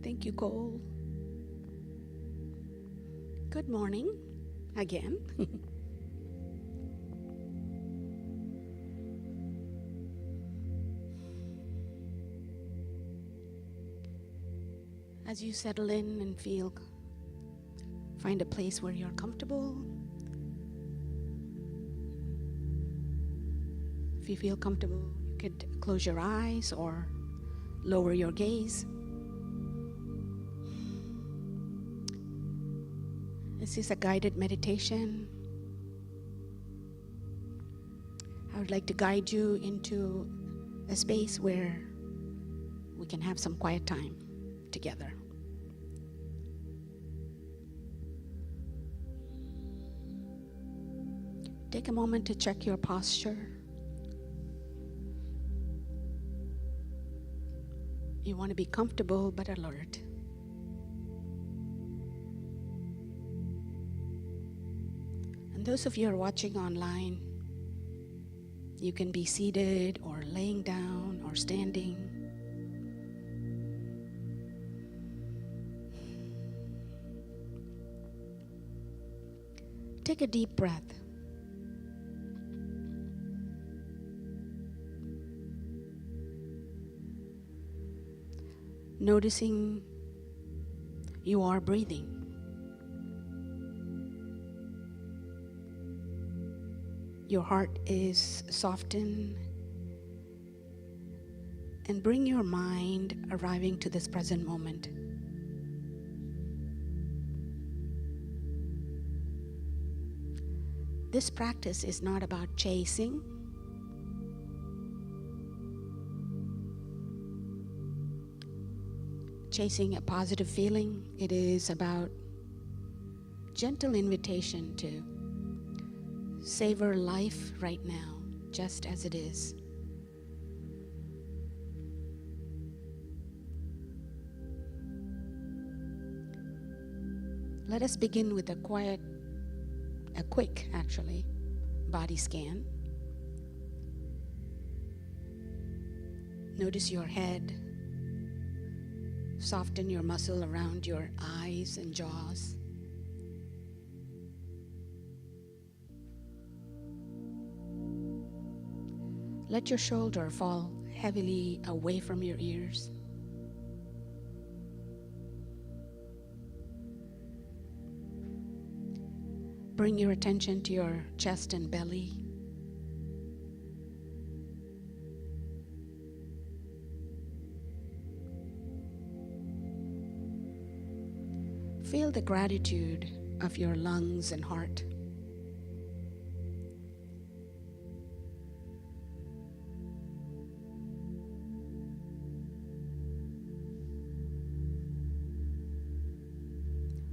Thank you, Cole. Good morning again. As you settle in and find a place where you're comfortable. If you feel comfortable, you could close your eyes or lower your gaze. This is a guided meditation. I would like to guide you into a space where we can have some quiet time together. Take a moment to check your posture. You want to be comfortable but alert. And those of you who are watching online, you can be seated or laying down or standing. Take a deep breath. Noticing you are breathing. Your heart is softened, and bring your mind arriving to this present moment. This practice is not about chasing, a positive feeling. It is about gentle invitation to savor life right now, just as it is. Let us begin with a quick body scan. Notice your head. Soften your muscle around your eyes and jaws. Let your shoulder fall heavily away from your ears. Bring your attention to your chest and belly. Feel the gratitude of your lungs and heart.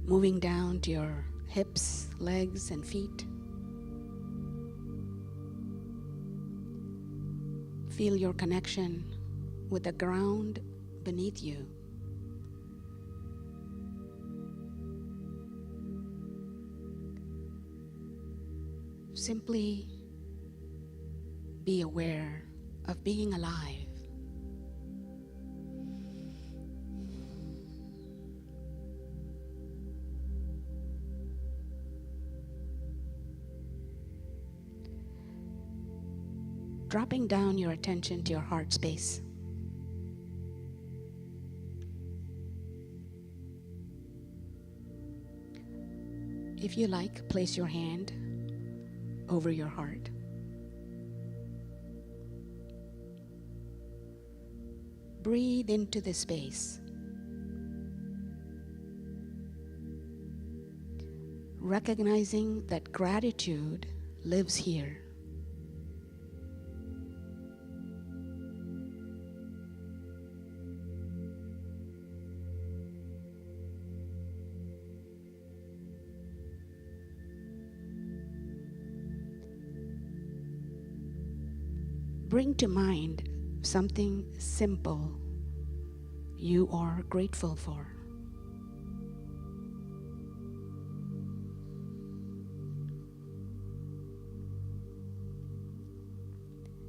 Moving down to your hips, legs, and feet. Feel your connection with the ground beneath you. Simply be aware of being alive. Dropping down your attention to your heart space. If you like, place your hand over your heart. Breathe into the space. Recognizing that gratitude lives here. Bring to mind something simple you are grateful for.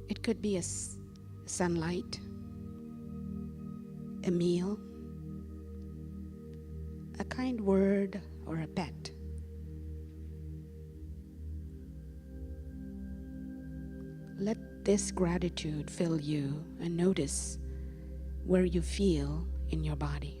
It could be sunlight, a meal, kind word or a pet. Let this gratitude fill you and notice where you feel in your body.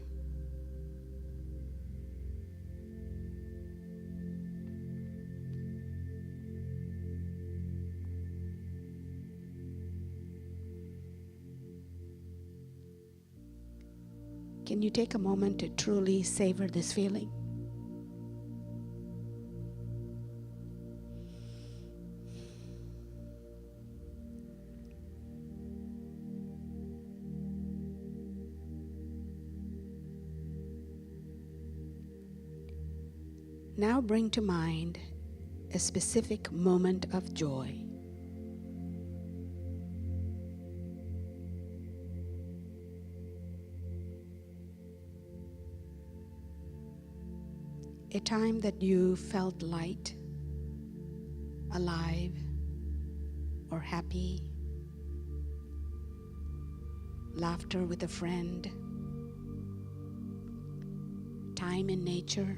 Can you take a moment to truly savor this feeling? Now bring to mind a specific moment of joy. A time that you felt light, alive, or happy. Laughter with a friend. Time in nature.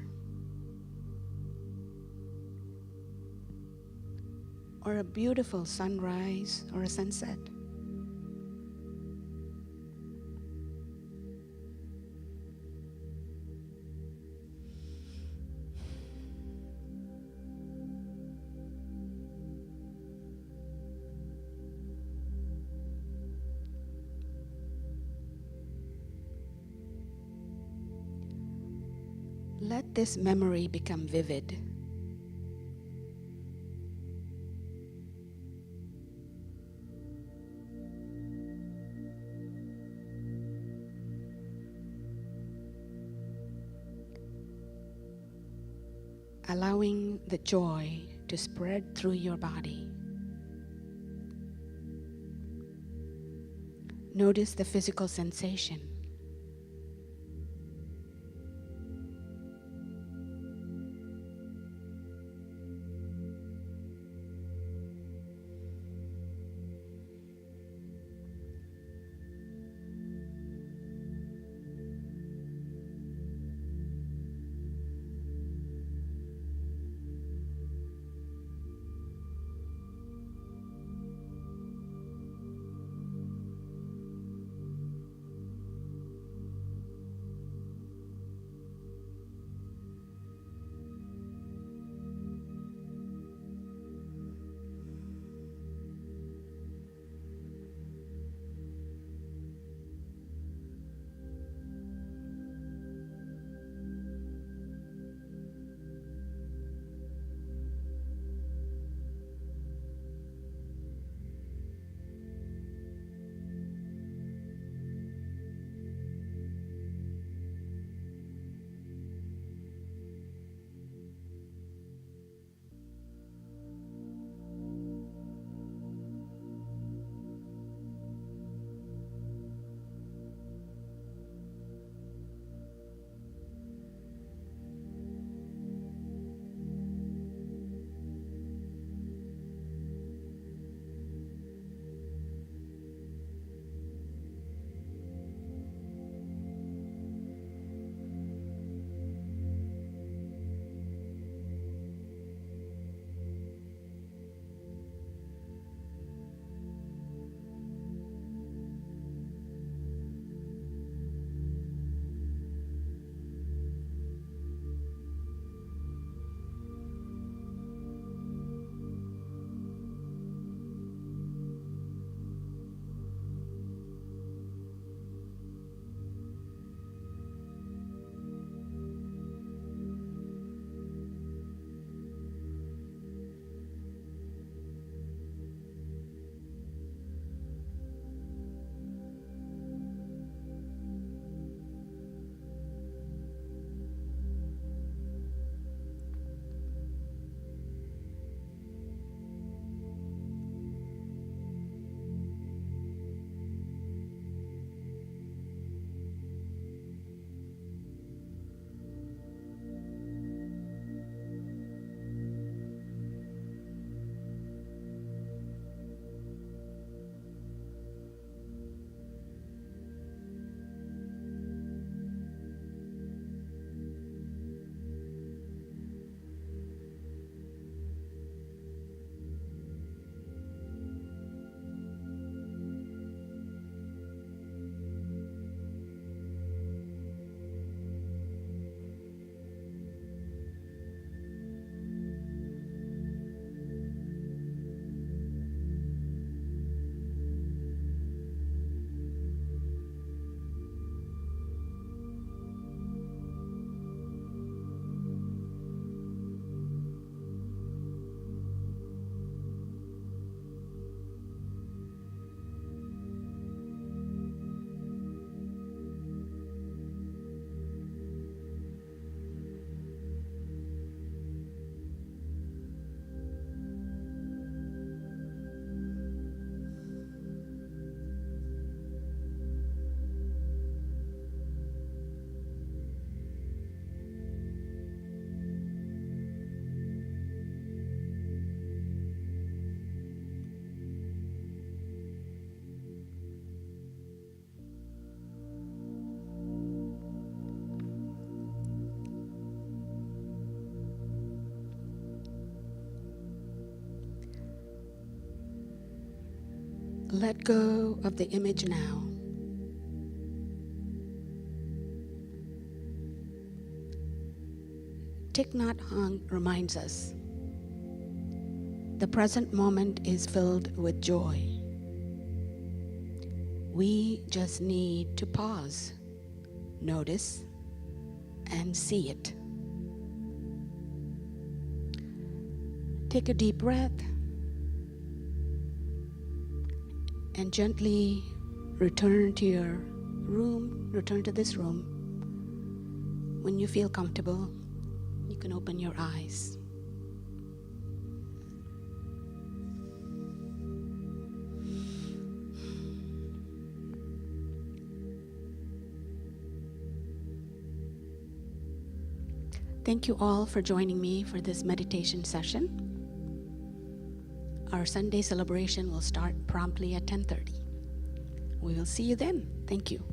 Or a beautiful sunrise or a sunset. Let this memory become vivid. Allowing the joy to spread through your body. Notice the physical sensation. Let go of the image now. Thich Nhat Hanh reminds us, the present moment is filled with joy. We just need to pause, notice, and see it. Take a deep breath and gently return to your room, return to this room. When you feel comfortable, you can open your eyes. Thank you all for joining me for this meditation session. Our Sunday celebration will start promptly at 10:30. We will see you then. Thank you.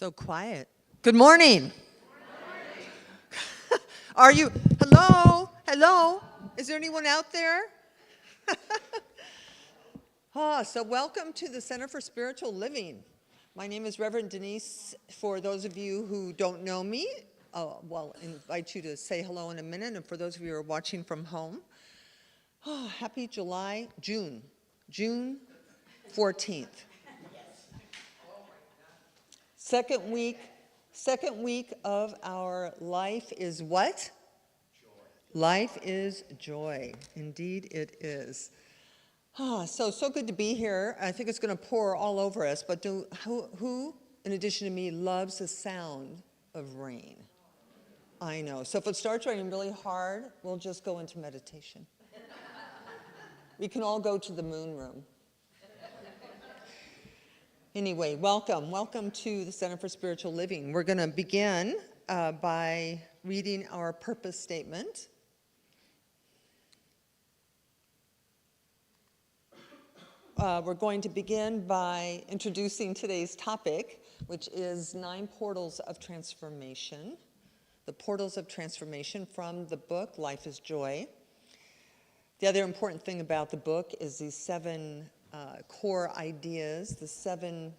So quiet. Good morning. Are you, hello? Is there anyone out there? So welcome to the Center for Spiritual Living. My name is Reverend Denise. For those of you who don't know me, I'll invite you to say hello in a minute. And for those of you who are watching from home, happy June 14th. Second week of our life is what? Joy. Life is joy. Indeed it is. So good to be here. I think it's going to pour all over us, but who, in addition to me, loves the sound of rain? I know. So if it starts raining really hard, we'll just go into meditation. We can all go to the moon room. Anyway, welcome to the Center for Spiritual Living. We're going to begin by reading our purpose statement. We're going to begin by introducing today's topic, which is 9 portals of transformation. The portals of transformation from the book, Life is Joy. The other important thing about the book is these 7 core ideas, the 7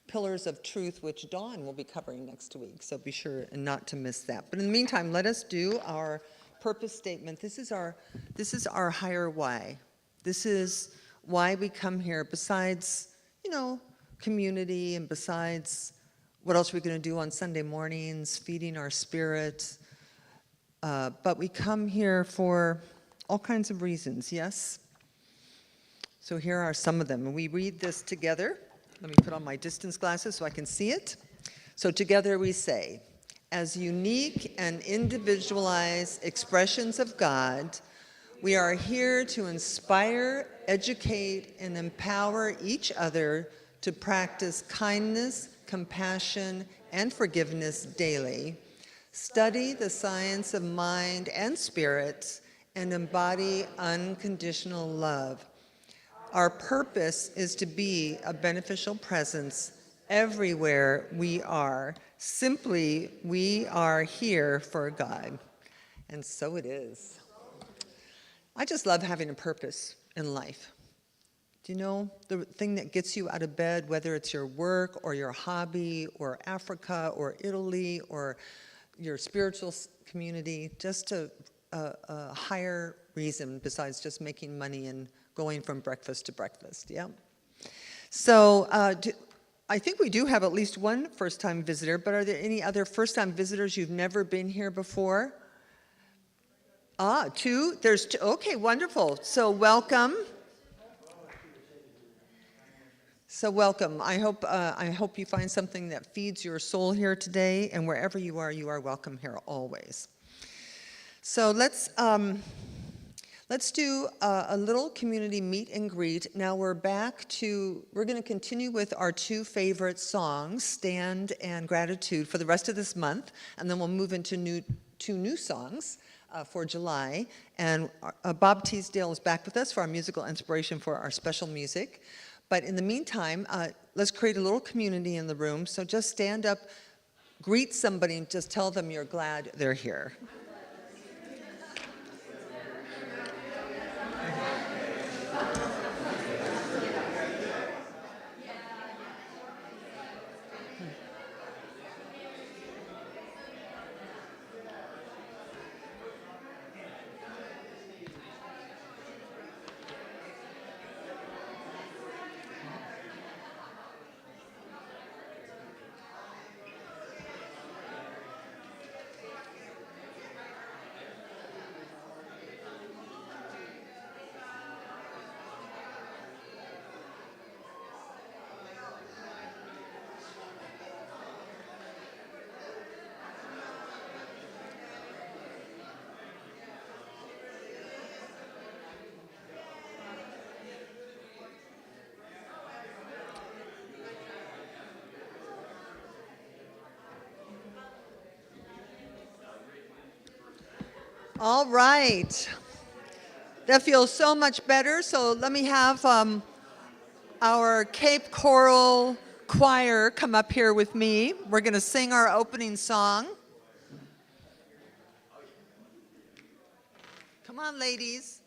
pillars of truth, which Dawn will be covering next week. So be sure not to miss that. But in the meantime, let us do our purpose statement. This is our higher why. This is why we come here, besides, community, and besides what else we're going to do on Sunday mornings, feeding our spirit. But we come here for all kinds of reasons, yes? So here are some of them, and we read this together. Let me put on my distance glasses so I can see it. So together we say, as unique and individualized expressions of God, we are here to inspire, educate, and empower each other to practice kindness, compassion, and forgiveness daily, study the science of mind and spirit, and embody unconditional love. Our purpose is to be a beneficial presence everywhere we are. Simply, we are here for God. And so it is. I just love having a purpose in life. Do you know the thing that gets you out of bed, whether it's your work or your hobby or Africa or Italy or your spiritual community, just a higher reason besides just making money and going from breakfast to breakfast, yeah? So I think we do have at least one first-time visitor, but are there any other first-time visitors you've never been here before? 2? There's 2. Okay, wonderful. So welcome. I hope you find something that feeds your soul here today, and wherever you are welcome here always. So let's do a little community meet and greet. Now we're going to continue with our 2 favorite songs, Stand and Gratitude, for the rest of this month, and then we'll move into 2 new songs for July. And Bob Teasdale is back with us for our musical inspiration for our special music. But in the meantime, let's create a little community in the room. So just stand up, greet somebody, and just tell them you're glad they're here. All right. That feels so much better. So let me have our Cape Coral choir come up here with me. We're going to sing our opening song. Come on, ladies.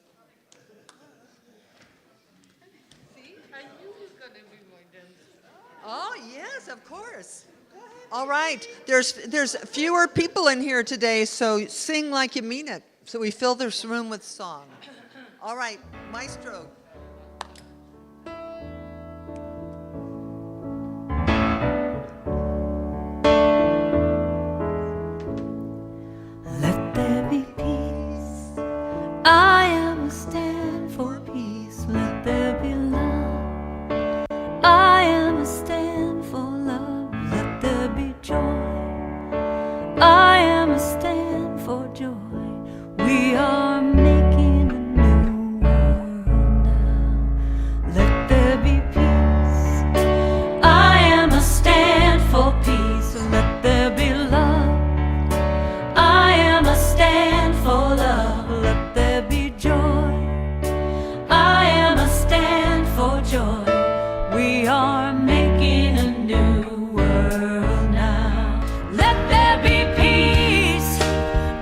See, I knew he was going to be more dense. Oh, yes, of course. All right. There's fewer people in here today, so sing like you mean it, so we fill this room with song. All right, maestro. Let there be peace. I am a stand for peace. Let there be love. I am a stand for love. Let there be joy. I am a stand for joy. We are making a new world now. Let there be peace. I am a stand for peace. Let there be love. I am a stand for love. Let there be joy. I am a stand for joy. We are making a new world now. Let there be peace.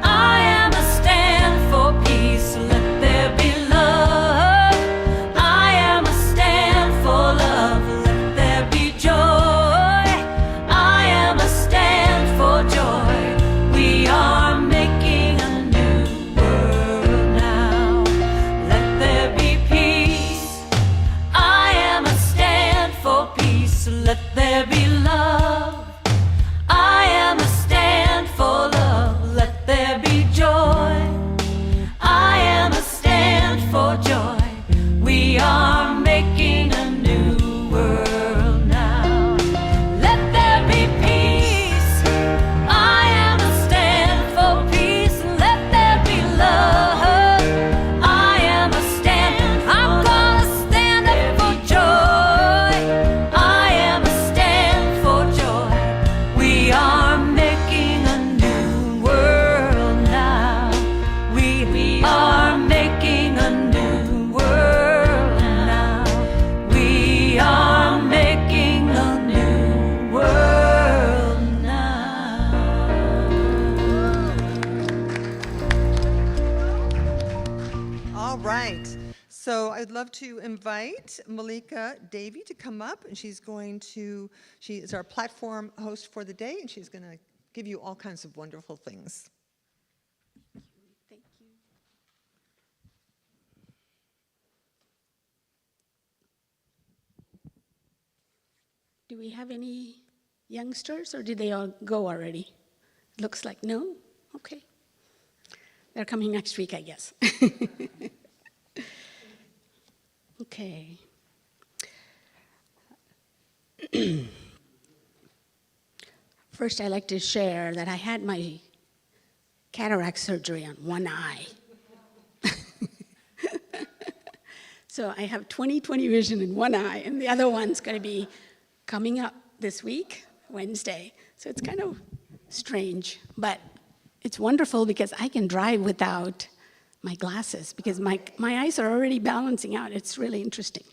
I am a stand for peace. Let there be love. I am a stand for love. Let there be joy. I am a stand for joy. We are making a new world now. Let there be peace. I am a stand for peace. Let there be love. I am a stand for love. Let there be joy. I am a stand for joy. We are making a new world now. Let there be peace. I am a stand for peace. Let there be love. I am a stand. I'm gonna stand up for joy. I am a stand for joy. We are making a new world now. We are making a new world now. We are making a new world now. All right. So I'd love to invite Malika Davy to come up, and she is our platform host for the day, and she's going to give you all kinds of wonderful things. Thank you. Do we have any youngsters, or did they all go already? Looks like no? Okay. They're coming next week, I guess. Okay. First, I'd like to share that I had my cataract surgery on one eye. So I have 20/20 vision in one eye, and the other one's going to be coming up this week, Wednesday. So it's kind of strange, but it's wonderful because I can drive without my glasses because my eyes are already balancing out. It's really interesting.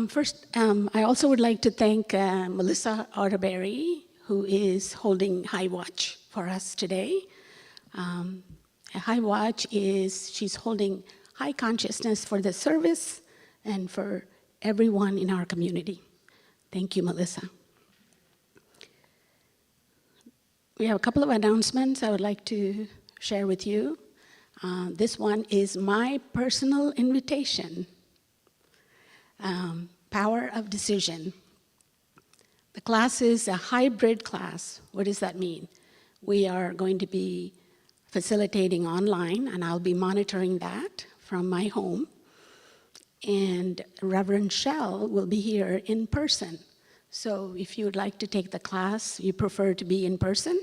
First, I also would like to thank Melissa Arterberry, who is holding High Watch for us today. High Watch she's holding high consciousness for the service and for everyone in our community. Thank you, Melissa. We have a couple of announcements I would like to share with you. This one is my personal invitation. Power of Decision. The class is a hybrid class. What does that mean? We are going to be facilitating online, and I'll be monitoring that from my home. And Reverend Shell will be here in person. So if you would like to take the class, you prefer to be in person,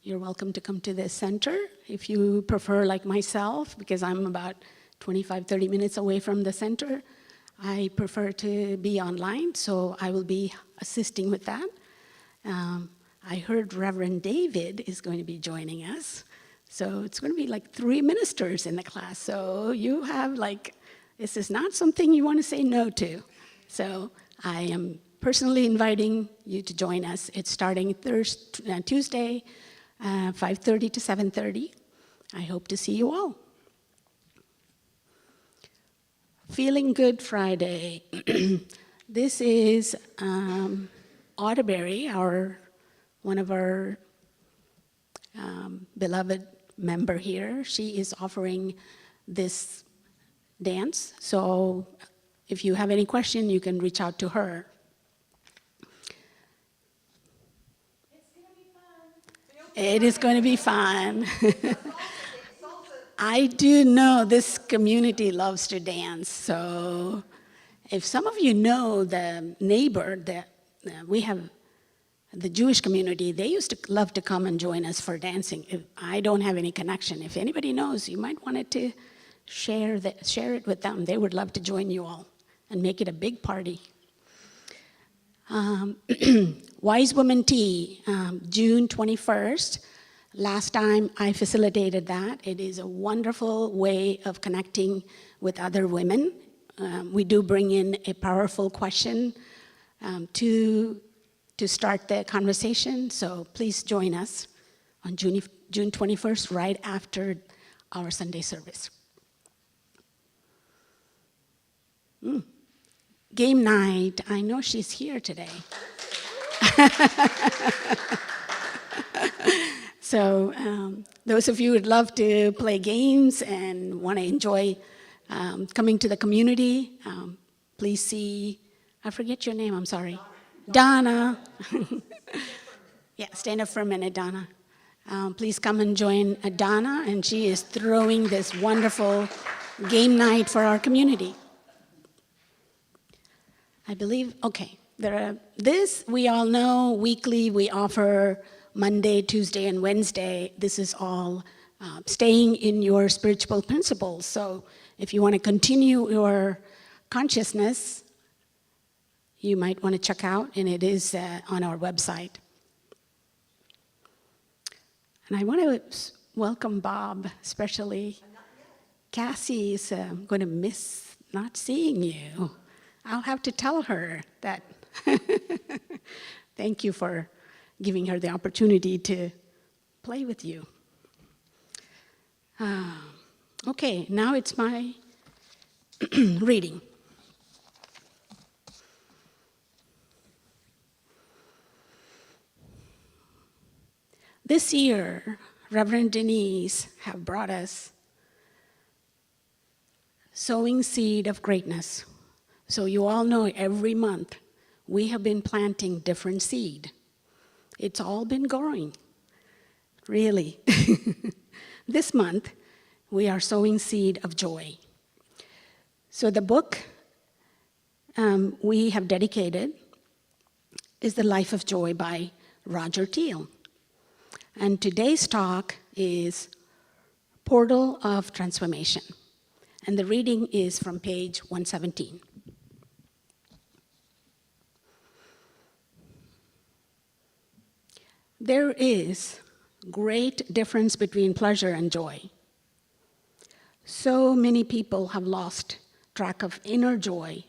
you're welcome to come to the center. If you prefer, like myself, because I'm about 25-30 minutes away from the center, I prefer to be online, so I will be assisting with that. I heard Reverend David is going to be joining us. So it's going to be like 3 ministers in the class. So you have this is not something you want to say no to. So I am personally inviting you to join us. It's starting Tuesday, 5:30 to 7:30. I hope to see you all. Feeling Good Friday. This is Audaberry, one of our beloved member here. She is offering this dance. So if you have any question, you can reach out to her. It is going to be fun. I do know this community loves to dance, so if some of you know the neighbor that we have, the Jewish community, they used to love to come and join us for dancing. I don't have any connection. If anybody knows, you might want to share it with them. They would love to join you all and make it a big party. Wise Woman Tea, June 21st. Last time I facilitated that. It is a wonderful way of connecting with other women. We do bring in a powerful question to start the conversation, so please join us on June 21st, right after our Sunday service. Game night, I know she's here today. So those of you who would love to play games and want to enjoy coming to the community, please see, I forget your name, I'm sorry. Donna. Yeah, stand up for a minute, Donna. Please come and join Donna, and she is throwing this wonderful game night for our community. I believe, okay, this we all know, weekly we offer Monday, Tuesday, and Wednesday. This is all staying in your spiritual principles. So if you want to continue your consciousness, you might want to check out, and it is on our website. And I want to welcome Bob, especially. Cassie is going to miss not seeing you. I'll have to tell her that. Thank you for giving her the opportunity to play with you. Okay, now it's my reading. This year, Reverend Denise have brought us Sowing Seed of Greatness. So you all know every month we have been planting different seed. It's all been growing, really. This month, we are sowing seed of joy. So the book we have dedicated is The Life of Joy by Roger Teal. And today's talk is Portal of Transformation. And the reading is from page 117. There is great difference between pleasure and joy. So many people have lost track of inner joy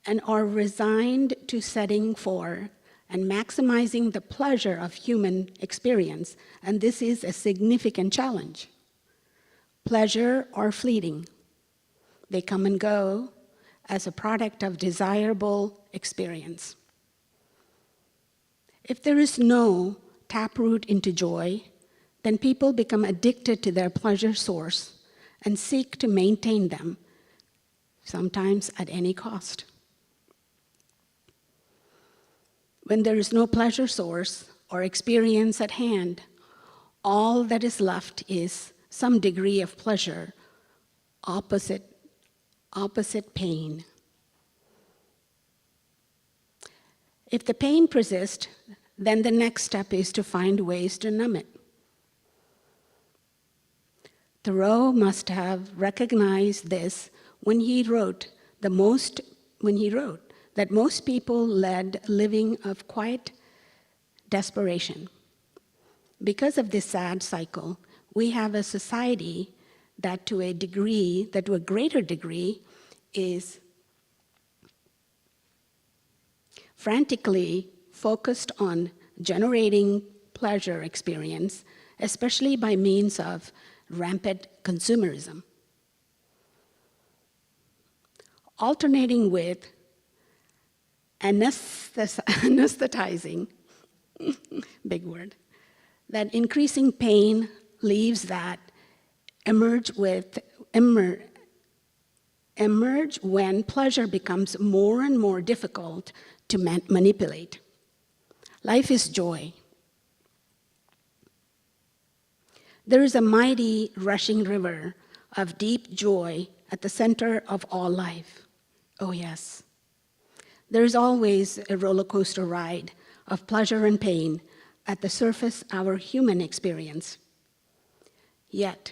and are resigned to setting for and maximizing the pleasure of human experience, and this is a significant challenge. Pleasure are fleeting. They come and go as a product of desirable experience. If there is no taproot into joy, then people become addicted to their pleasure source and seek to maintain them, sometimes at any cost. When there is no pleasure source or experience at hand, all that is left is some degree of pleasure, opposite pain. If the pain persists, then the next step is to find ways to numb it. Thoreau must have recognized this when he wrote that most people led living of quiet desperation. Because of this sad cycle, we have a society that to a greater degree, is frantically focused on generating pleasure experience, especially by means of rampant consumerism, alternating with anesthetizing, big word, that increasing pain leaves that emerge when pleasure becomes more and more difficult to manipulate. Life is joy. There is a mighty rushing river of deep joy at the center of all life. Oh yes. There is always a roller coaster ride of pleasure and pain at the surface of our human experience. Yet,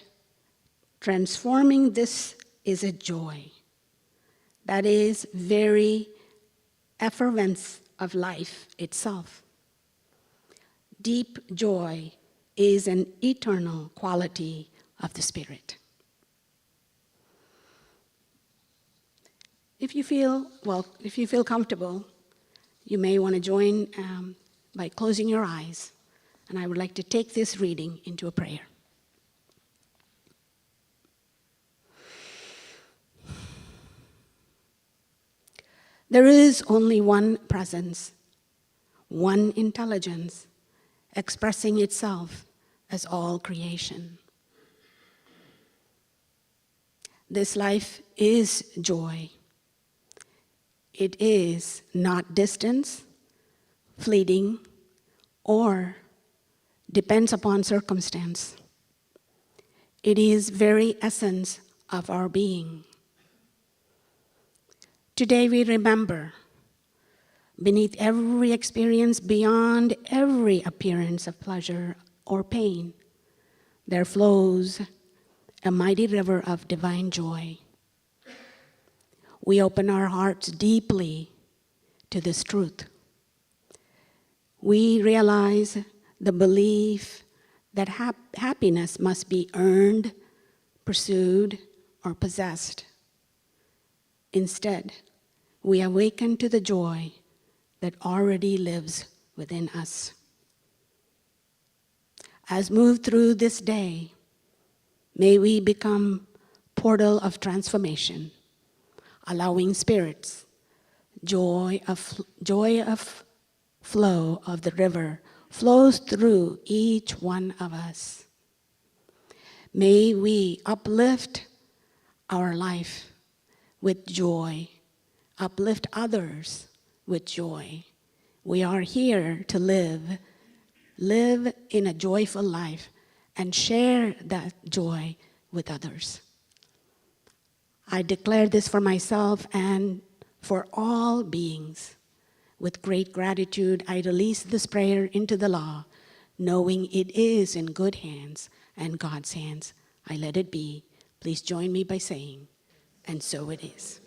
transforming this is a joy that is very effervescence of life itself. Deep joy is an eternal quality of the Spirit. If you feel comfortable, you may want to join by closing your eyes, and I would like to take this reading into a prayer. There is only one presence, one intelligence, expressing itself as all creation. This life is joy. It is not distance, fleeting, or depends upon circumstance. It is very essence of our being. Today we remember, beneath every experience, beyond every appearance of pleasure or pain, there flows a mighty river of divine joy. We open our hearts deeply to this truth. We realize the belief that happiness must be earned, pursued, or possessed. Instead, we awaken to the joy that already lives within us. As move through this day, may we become portal of transformation, allowing spirits, joy of flow of the river flows through each one of us. May we uplift our life with joy, uplift others with joy. We are here to live in a joyful life and share that joy with others. I declare this for myself and for all beings. With great gratitude, I release this prayer into the law, knowing it is in good hands and God's hands. I let it be. Please join me by saying, and so it is.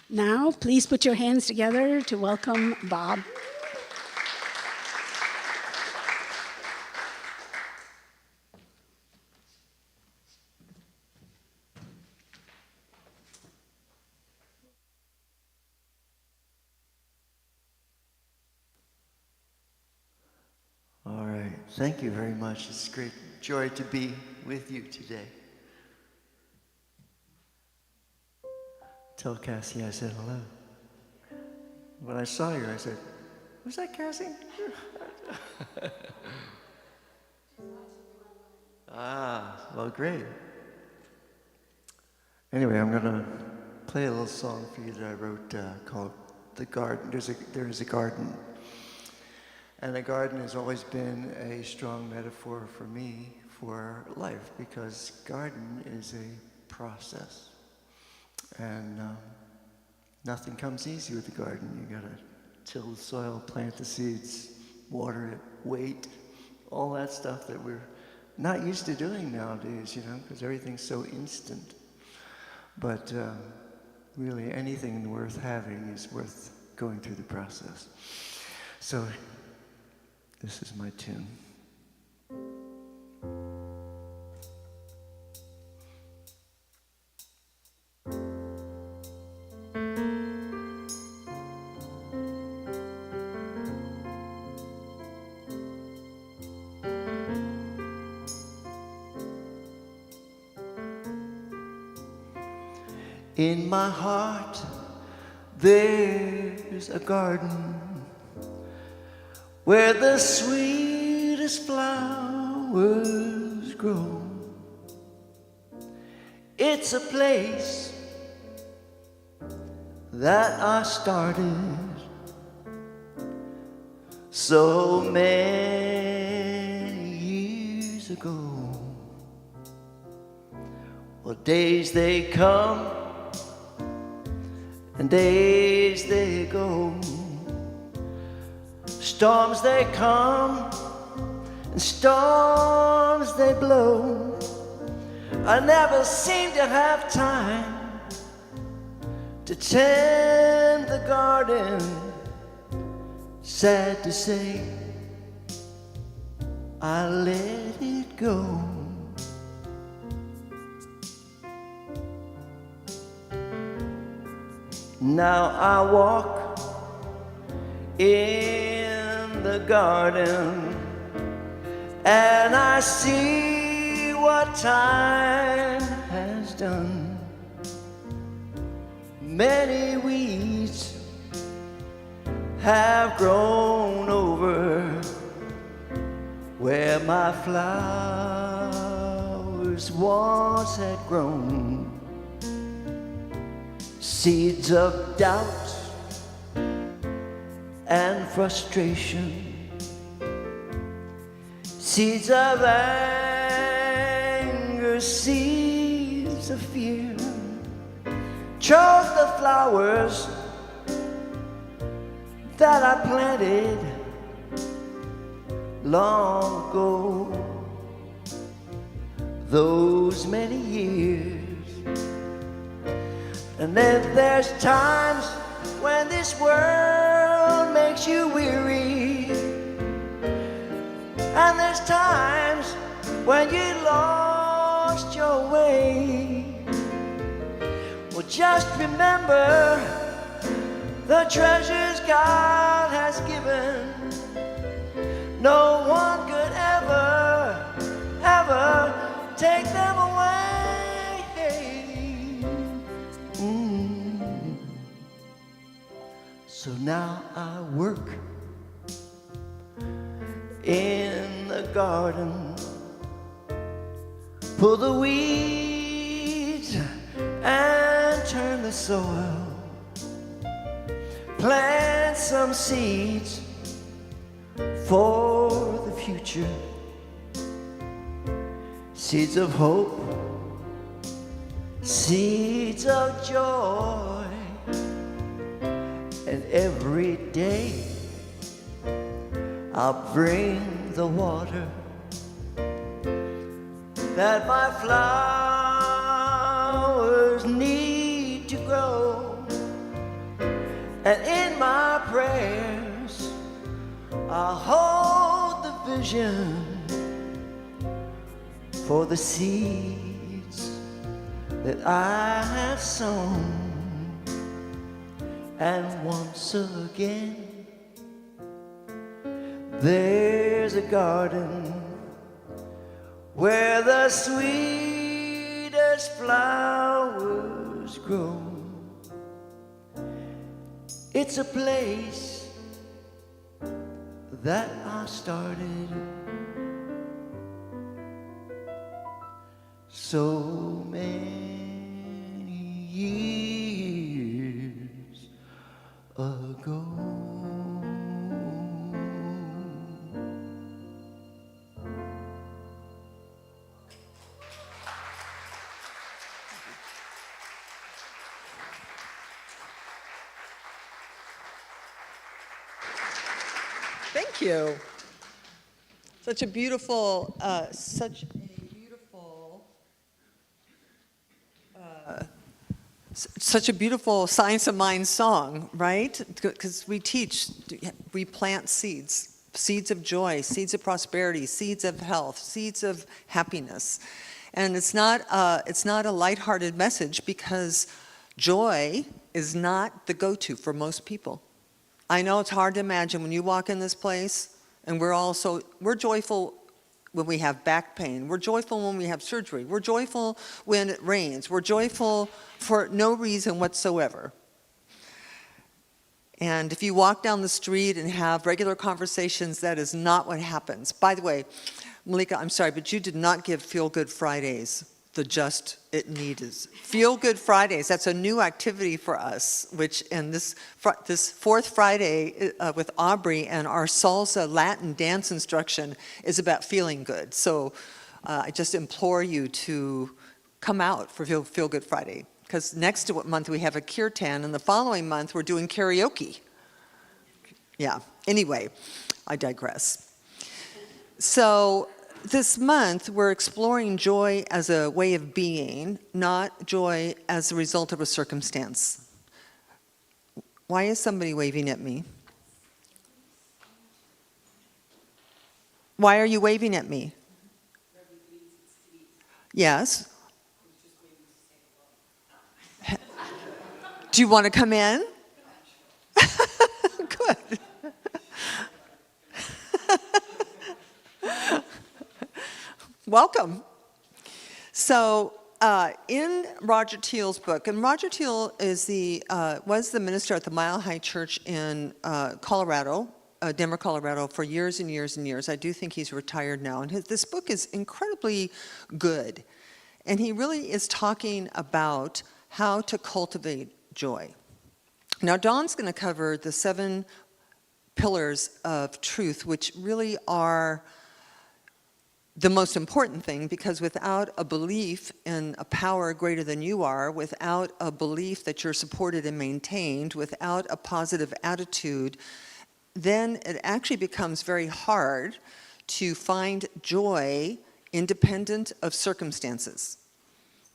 Now, please put your hands together to welcome Bob. All right, thank you very much. It's a great joy to be with you today. Tell Cassie I said hello. When I saw you, I said, was that Cassie? Well, great. Anyway, I'm going to play a little song for you that I wrote called The Garden. There is a garden. And a garden has always been a strong metaphor for me for life, because garden is a process. And nothing comes easy with the garden. You gotta till the soil, plant the seeds, water it, wait, all that stuff that we're not used to doing nowadays, because everything's so instant. But really, anything worth having is worth going through the process. So, this is my tune. In my heart, there's a garden where the sweetest flowers grow. It's a place that I started so many years ago. Well, days they come and days they go. Storms they come and storms they blow. I never seem to have time to tend the garden. Sad to say, I let it go. Now I walk in the garden and I see what time has done. Many weeds have grown over where my flowers once had grown. Seeds of doubt and frustration, seeds of anger, seeds of fear, choke the flowers that I planted long ago, those many years. And then there's times when this world makes you weary, and there's times when you lost your way. Well, just remember the treasures God has given, no one could ever, ever take them away. So now I work in the garden, pull the weeds and turn the soil, plant some seeds for the future, seeds of hope, seeds of joy. And every day I'll bring the water that my flowers need to grow. And in my prayers I'll hold the vision for the seeds that I have sown. And once again, there's a garden where the sweetest flowers grow. It's a place that I started so many years ago. Thank you. Such a beautiful, such a beautiful Science of Mind song, right? Because we plant seeds, seeds of joy, seeds of prosperity, seeds of health, seeds of happiness. And it's not a lighthearted message, because joy is not the go-to for most people. I know it's hard to imagine when you walk in this place, and we're joyful when we have back pain. We're joyful when we have surgery. We're joyful when it rains. We're joyful for no reason whatsoever. And if you walk down the street and have regular conversations, that is not what happens. By the way, Malika, I'm sorry, but you did not give Feel Good Fridays the just it needs. Feel Good Fridays, that's a new activity for us, which in this fourth Friday with Aubrey and our salsa Latin dance instruction is about feeling good. So I just implore you to come out for Feel Good Friday, because next month we have a kirtan, and the following month we're doing karaoke. Yeah, anyway, I digress. So this month, we're exploring joy as a way of being, not joy as a result of a circumstance. Why is somebody waving at me? Why are you waving at me? Yes. Do you want to come in? Good. Welcome. So in Roger Teal's book, and Roger Teal is was the minister at the Mile High Church in Colorado, Denver, Colorado, for years and years and years. I do think he's retired now. And this book is incredibly good. And he really is talking about how to cultivate joy. Now, Dawn's going to cover the 7 pillars of truth, which really are the most important thing, because without a belief in a power greater than you are, without a belief that you're supported and maintained, without a positive attitude, then it actually becomes very hard to find joy independent of circumstances.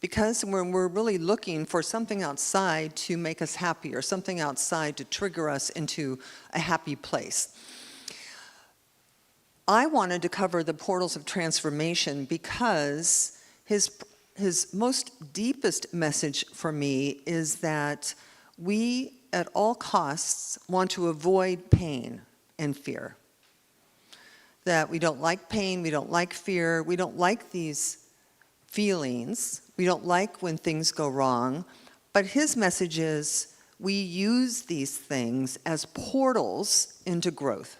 Because when we're really looking for something outside to make us happy, or something outside to trigger us into a happy place. I wanted to cover the portals of transformation because his most deepest message for me is that we, at all costs, want to avoid pain and fear. That we don't like pain, we don't like fear, we don't like these feelings, we don't like when things go wrong, but his message is we use these things as portals into growth.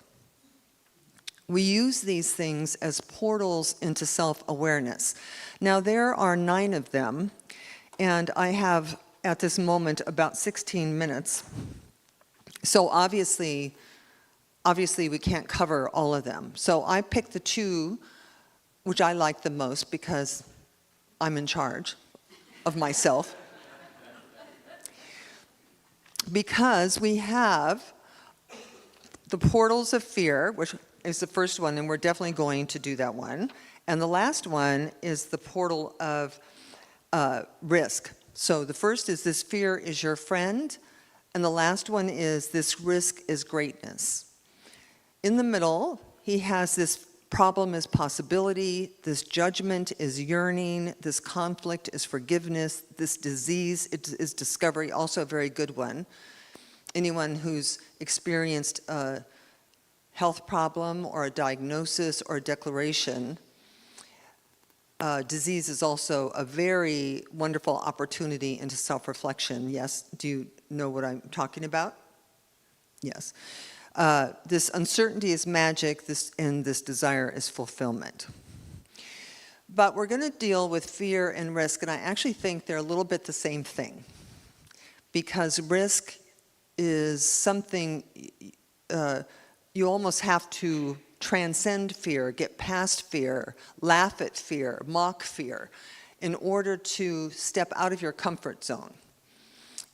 We use these things as portals into self-awareness. Now, there are 9 of them, and I have, at this moment, about 16 minutes. So obviously we can't cover all of them. So I picked the 2 which I like the most because I'm in charge of myself. Because we have the portals of fear, which is the first one, and we're definitely going to do that one. And the last one is the portal of risk. So the first is this fear is your friend, and the last one is this risk is greatness. In the middle, he has this problem is possibility, this judgment is yearning, this conflict is forgiveness, this disease is discovery, also a very good one. Anyone who's experienced a health problem or a diagnosis or a declaration, disease is also a very wonderful opportunity into self-reflection. Yes, do you know what I'm talking about? Yes. This uncertainty is magic, and this desire is fulfillment. But we're going to deal with fear and risk, and I actually think they're a little bit the same thing. Because risk is something you almost have to transcend fear, get past fear, laugh at fear, mock fear, in order to step out of your comfort zone.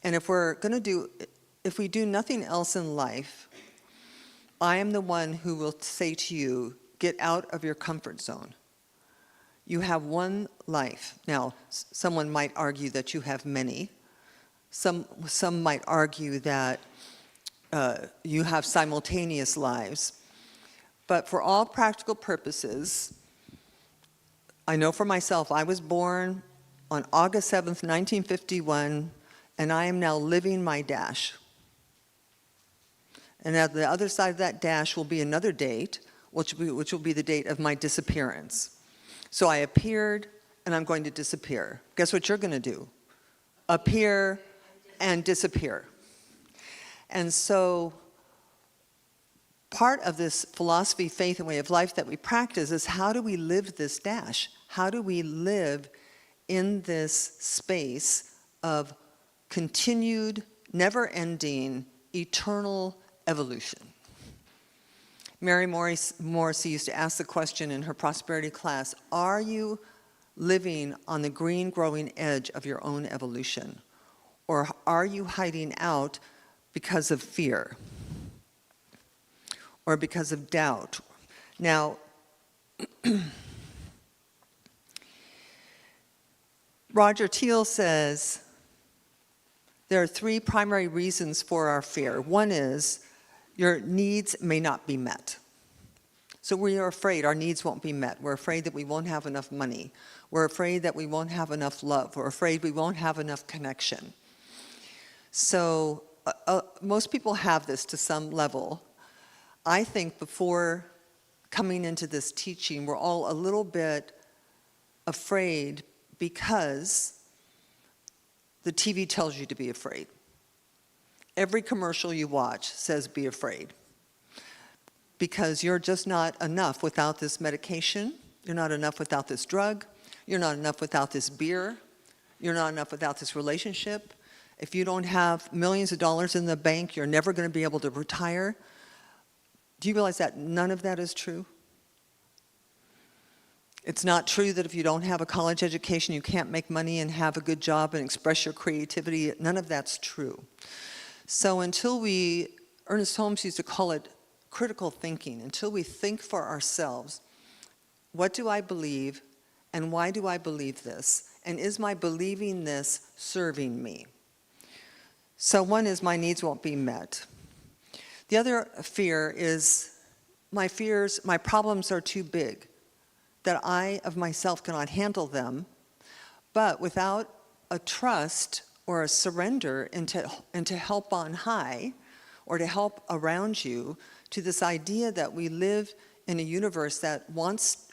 And if we do nothing else in life, I am the one who will say to you, get out of your comfort zone. You have one life. Now, someone might argue that you have many. Some might argue that you have simultaneous lives. But for all practical purposes, I know for myself, I was born on August 7th, 1951, and I am now living my dash. And at the other side of that dash will be another date which will be the date of my disappearance. So I appeared, and I'm going to disappear. Guess what you're going to do? Appear and disappear. And so part of this philosophy, faith, and way of life that we practice is how do we live this dash? How do we live in this space of continued, never-ending, eternal evolution? Mary Morrissey used to ask the question in her prosperity class, are you living on the green growing edge of your own evolution? Or are you hiding out because of fear? Or because of doubt? Now, Roger Teal says there are three primary reasons for our fear. One is your needs may not be met. So we are afraid our needs won't be met. We're afraid that we won't have enough money. We're afraid that we won't have enough love. We're afraid we won't have enough connection. So most people have this to some level. I think before coming into this teaching, we're all a little bit afraid because the TV tells you to be afraid. Every commercial you watch says be afraid. Because you're just not enough without this medication. You're not enough without this drug. You're not enough without this beer. You're not enough without this relationship. If you don't have millions of dollars in the bank, you're never going to be able to retire. Do you realize that none of that is true? It's not true that if you don't have a college education, you can't make money and have a good job and express your creativity. None of that's true. So until Ernest Holmes used to call it critical thinking, until we think for ourselves, what do I believe and why do I believe this? And is my believing this serving me? So one is my needs won't be met. The other fear is my problems are too big, that I of myself cannot handle them, but without a trust or a surrender into help on high or to help around you, to this idea that we live in a universe that wants,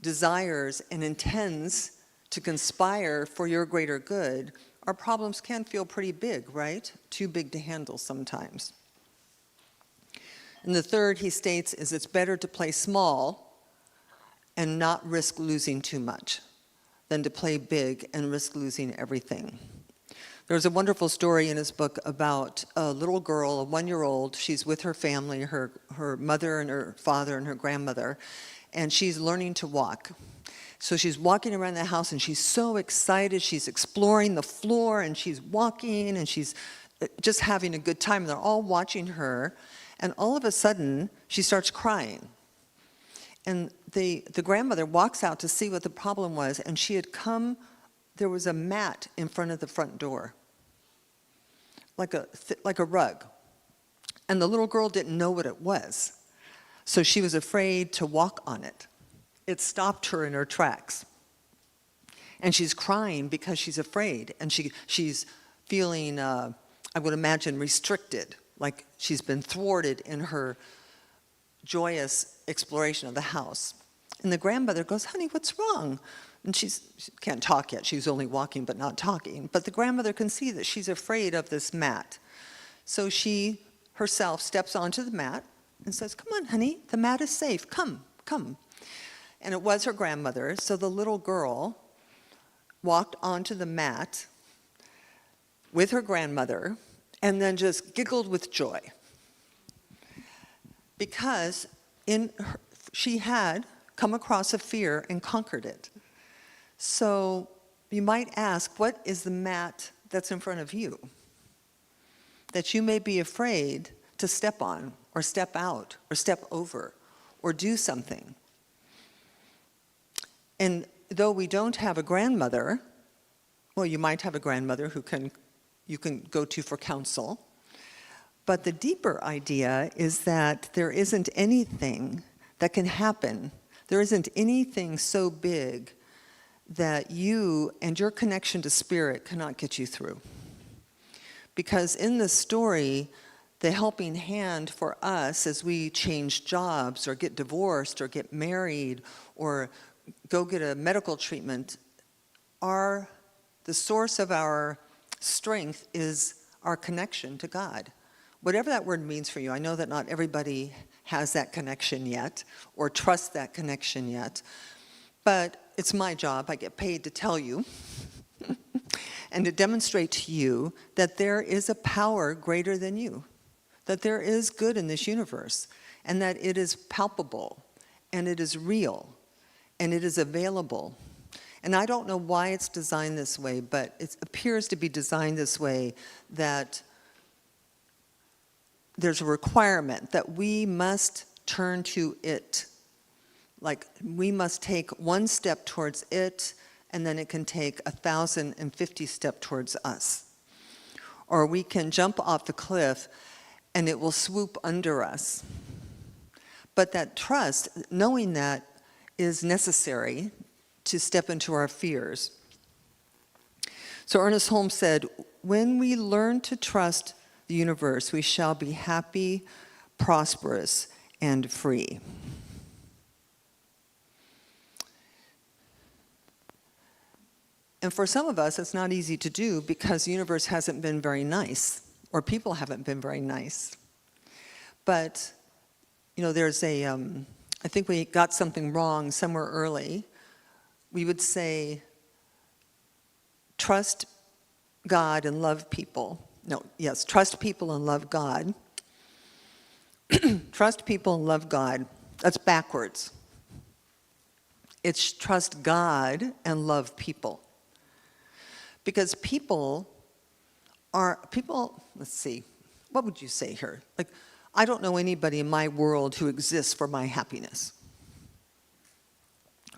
desires, and intends to conspire for your greater good, our problems can feel pretty big, right? Too big to handle sometimes. And the third, he states, is it's better to play small and not risk losing too much than to play big and risk losing everything. There's a wonderful story in his book about a little girl, a 1-year-old. She's with her family, her mother and her father and her grandmother, and she's learning to walk. So she's walking around the house and she's so excited. She's exploring the floor and she's walking and she's just having a good time. They're all watching her, and all of a sudden she starts crying. And the grandmother walks out to see what the problem was, and there was a mat in front of the front door, like a rug. And the little girl didn't know what it was, so she was afraid to walk on it. It stopped her in her tracks. And she's crying because she's afraid, and she's feeling, I would imagine, restricted, like she's been thwarted in her joyous exploration of the house. And the grandmother goes, "Honey, what's wrong?" And she can't talk yet. She was only walking but not talking. But the grandmother can see that she's afraid of this mat. So she herself steps onto the mat and says, "Come on, honey, the mat is safe. Come, come." And it was her grandmother. So the little girl walked onto the mat with her grandmother and then just giggled with joy. Because she had come across a fear and conquered it. So you might ask, what is the mat that's in front of you that you may be afraid to step on or step out or step over or do something? And though we don't have a grandmother, well, you might have a grandmother you can go to for counsel. But the deeper idea is that there isn't anything that can happen. There isn't anything so big that you and your connection to spirit cannot get you through. Because in this story, the helping hand for us as we change jobs or get divorced or get married or go get a medical treatment, the source of our strength is our connection to God. Whatever that word means for you, I know that not everybody has that connection yet or trusts that connection yet, but it's my job. I get paid to tell you and to demonstrate to you that there is a power greater than you, that there is good in this universe, and that it is palpable, and it is real, and it is available. And I don't know why it's designed this way, but it appears to be designed this way, that there's a requirement that we must turn to it. Like, we must take one step towards it, and then it can take 1,050 steps towards us. Or we can jump off the cliff, and it will swoop under us. But that trust, knowing that, is necessary to step into our fears. So Ernest Holmes said, "When we learn to trust the universe, we shall be happy, prosperous, and free." And for some of us, it's not easy to do because the universe hasn't been very nice, or people haven't been very nice. But, there's I think we got something wrong somewhere early. We would say, trust God and love people. Trust people and love God. Trust people and love God. That's backwards. It's trust God and love people. Because let's see, what would you say here? Like, I don't know anybody in my world who exists for my happiness,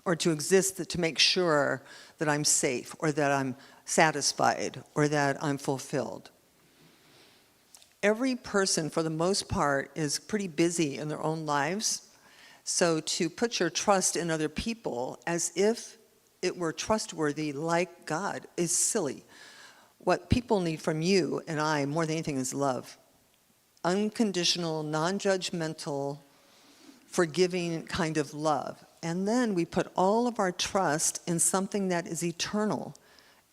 or to exist to make sure that I'm safe, or that I'm satisfied, or that I'm fulfilled. Every person, for the most part, is pretty busy in their own lives. So to put your trust in other people as if it were trustworthy like God is silly. What people need from you and I more than anything is love. Unconditional, non-judgmental, forgiving kind of love. And then we put all of our trust in something that is eternal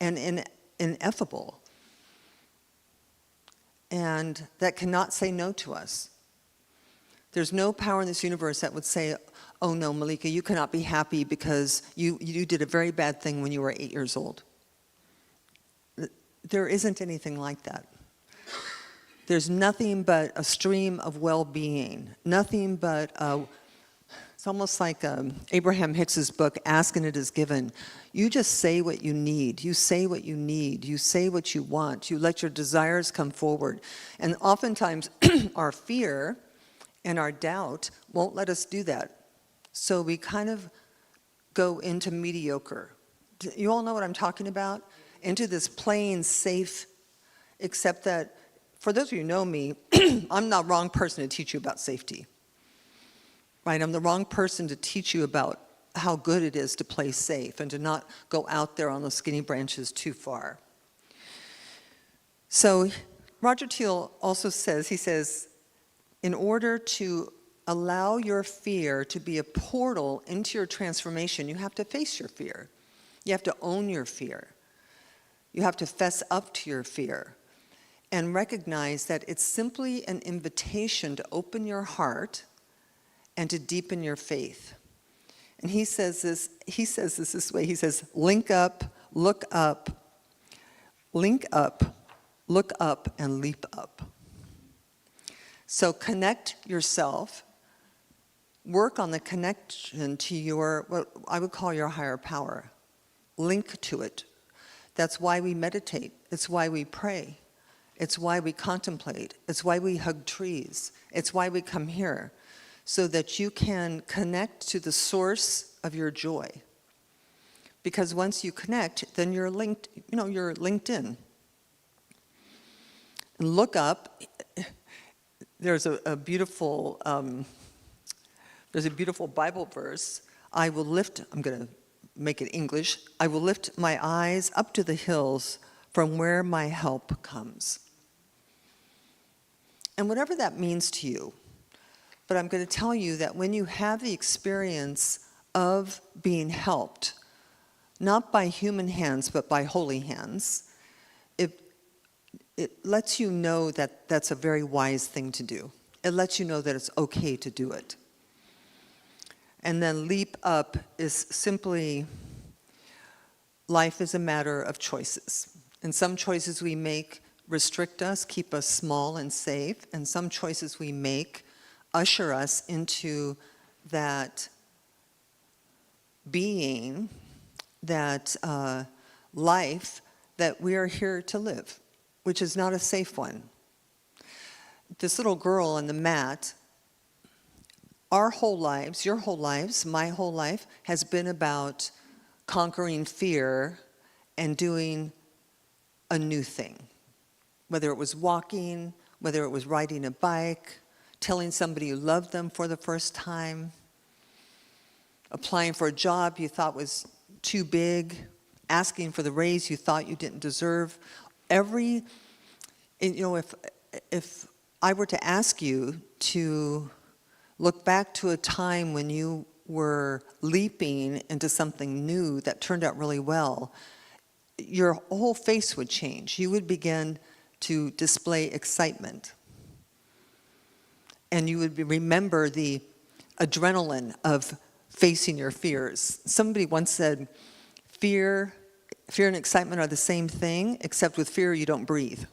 and ineffable, and that cannot say no to us. There's no power in this universe that would say, "Oh no, Malika, you cannot be happy because you did a very bad thing when you were 8 years old." There isn't anything like that. There's nothing but a stream of well-being, nothing but, it's almost like Abraham Hicks's book, Ask and It Is Given. You just say what you need. You say what you need. You say what you want. You let your desires come forward. And oftentimes our fear and our doubt won't let us do that. So we kind of go into mediocre. You all know what I'm talking about? Into this plain, safe, except that, for those of you who know me, I'm the wrong person to teach you about safety. Right? I'm the wrong person to teach you about how good it is to play safe and to not go out there on the skinny branches too far. So Roger Teal also says, in order to allow your fear to be a portal into your transformation, you have to face your fear. You have to own your fear. You have to fess up to your fear and recognize that it's simply an invitation to open your heart and to deepen your faith. And he says this way. He says, link up, look up, link up, look up, and leap up. So connect yourself, work on the connection to your, what I would call your higher power. Link to it. That's why we meditate. It's why we pray. It's why we contemplate. It's why we hug trees. It's why we come here, so that you can connect to the source of your joy. Because once you connect, then you're linked, you're linked in. And look up. There's a beautiful Bible verse. I'm going to make it English. I will lift my eyes up to the hills from where my help comes. And whatever that means to you, but I'm going to tell you that when you have the experience of being helped, not by human hands, but by holy hands, it lets you know that that's a very wise thing to do. It lets you know that it's okay to do it. And then leap up is simply, life is a matter of choices. And some choices we make restrict us, keep us small and safe, and some choices we make usher us into that being, that life that we are here to live, which is not a safe one. This little girl on the mat, our whole lives, your whole lives, my whole life, has been about conquering fear and doing a new thing. Whether it was walking, whether it was riding a bike, telling somebody you loved them for the first time, applying for a job you thought was too big, asking for the raise you thought you didn't deserve. If I were to ask you to look back to a time when you were leaping into something new that turned out really well, your whole face would change. You would begin to display excitement. And you would remember the adrenaline of facing your fears. Somebody once said, fear and excitement are the same thing, except with fear you don't breathe.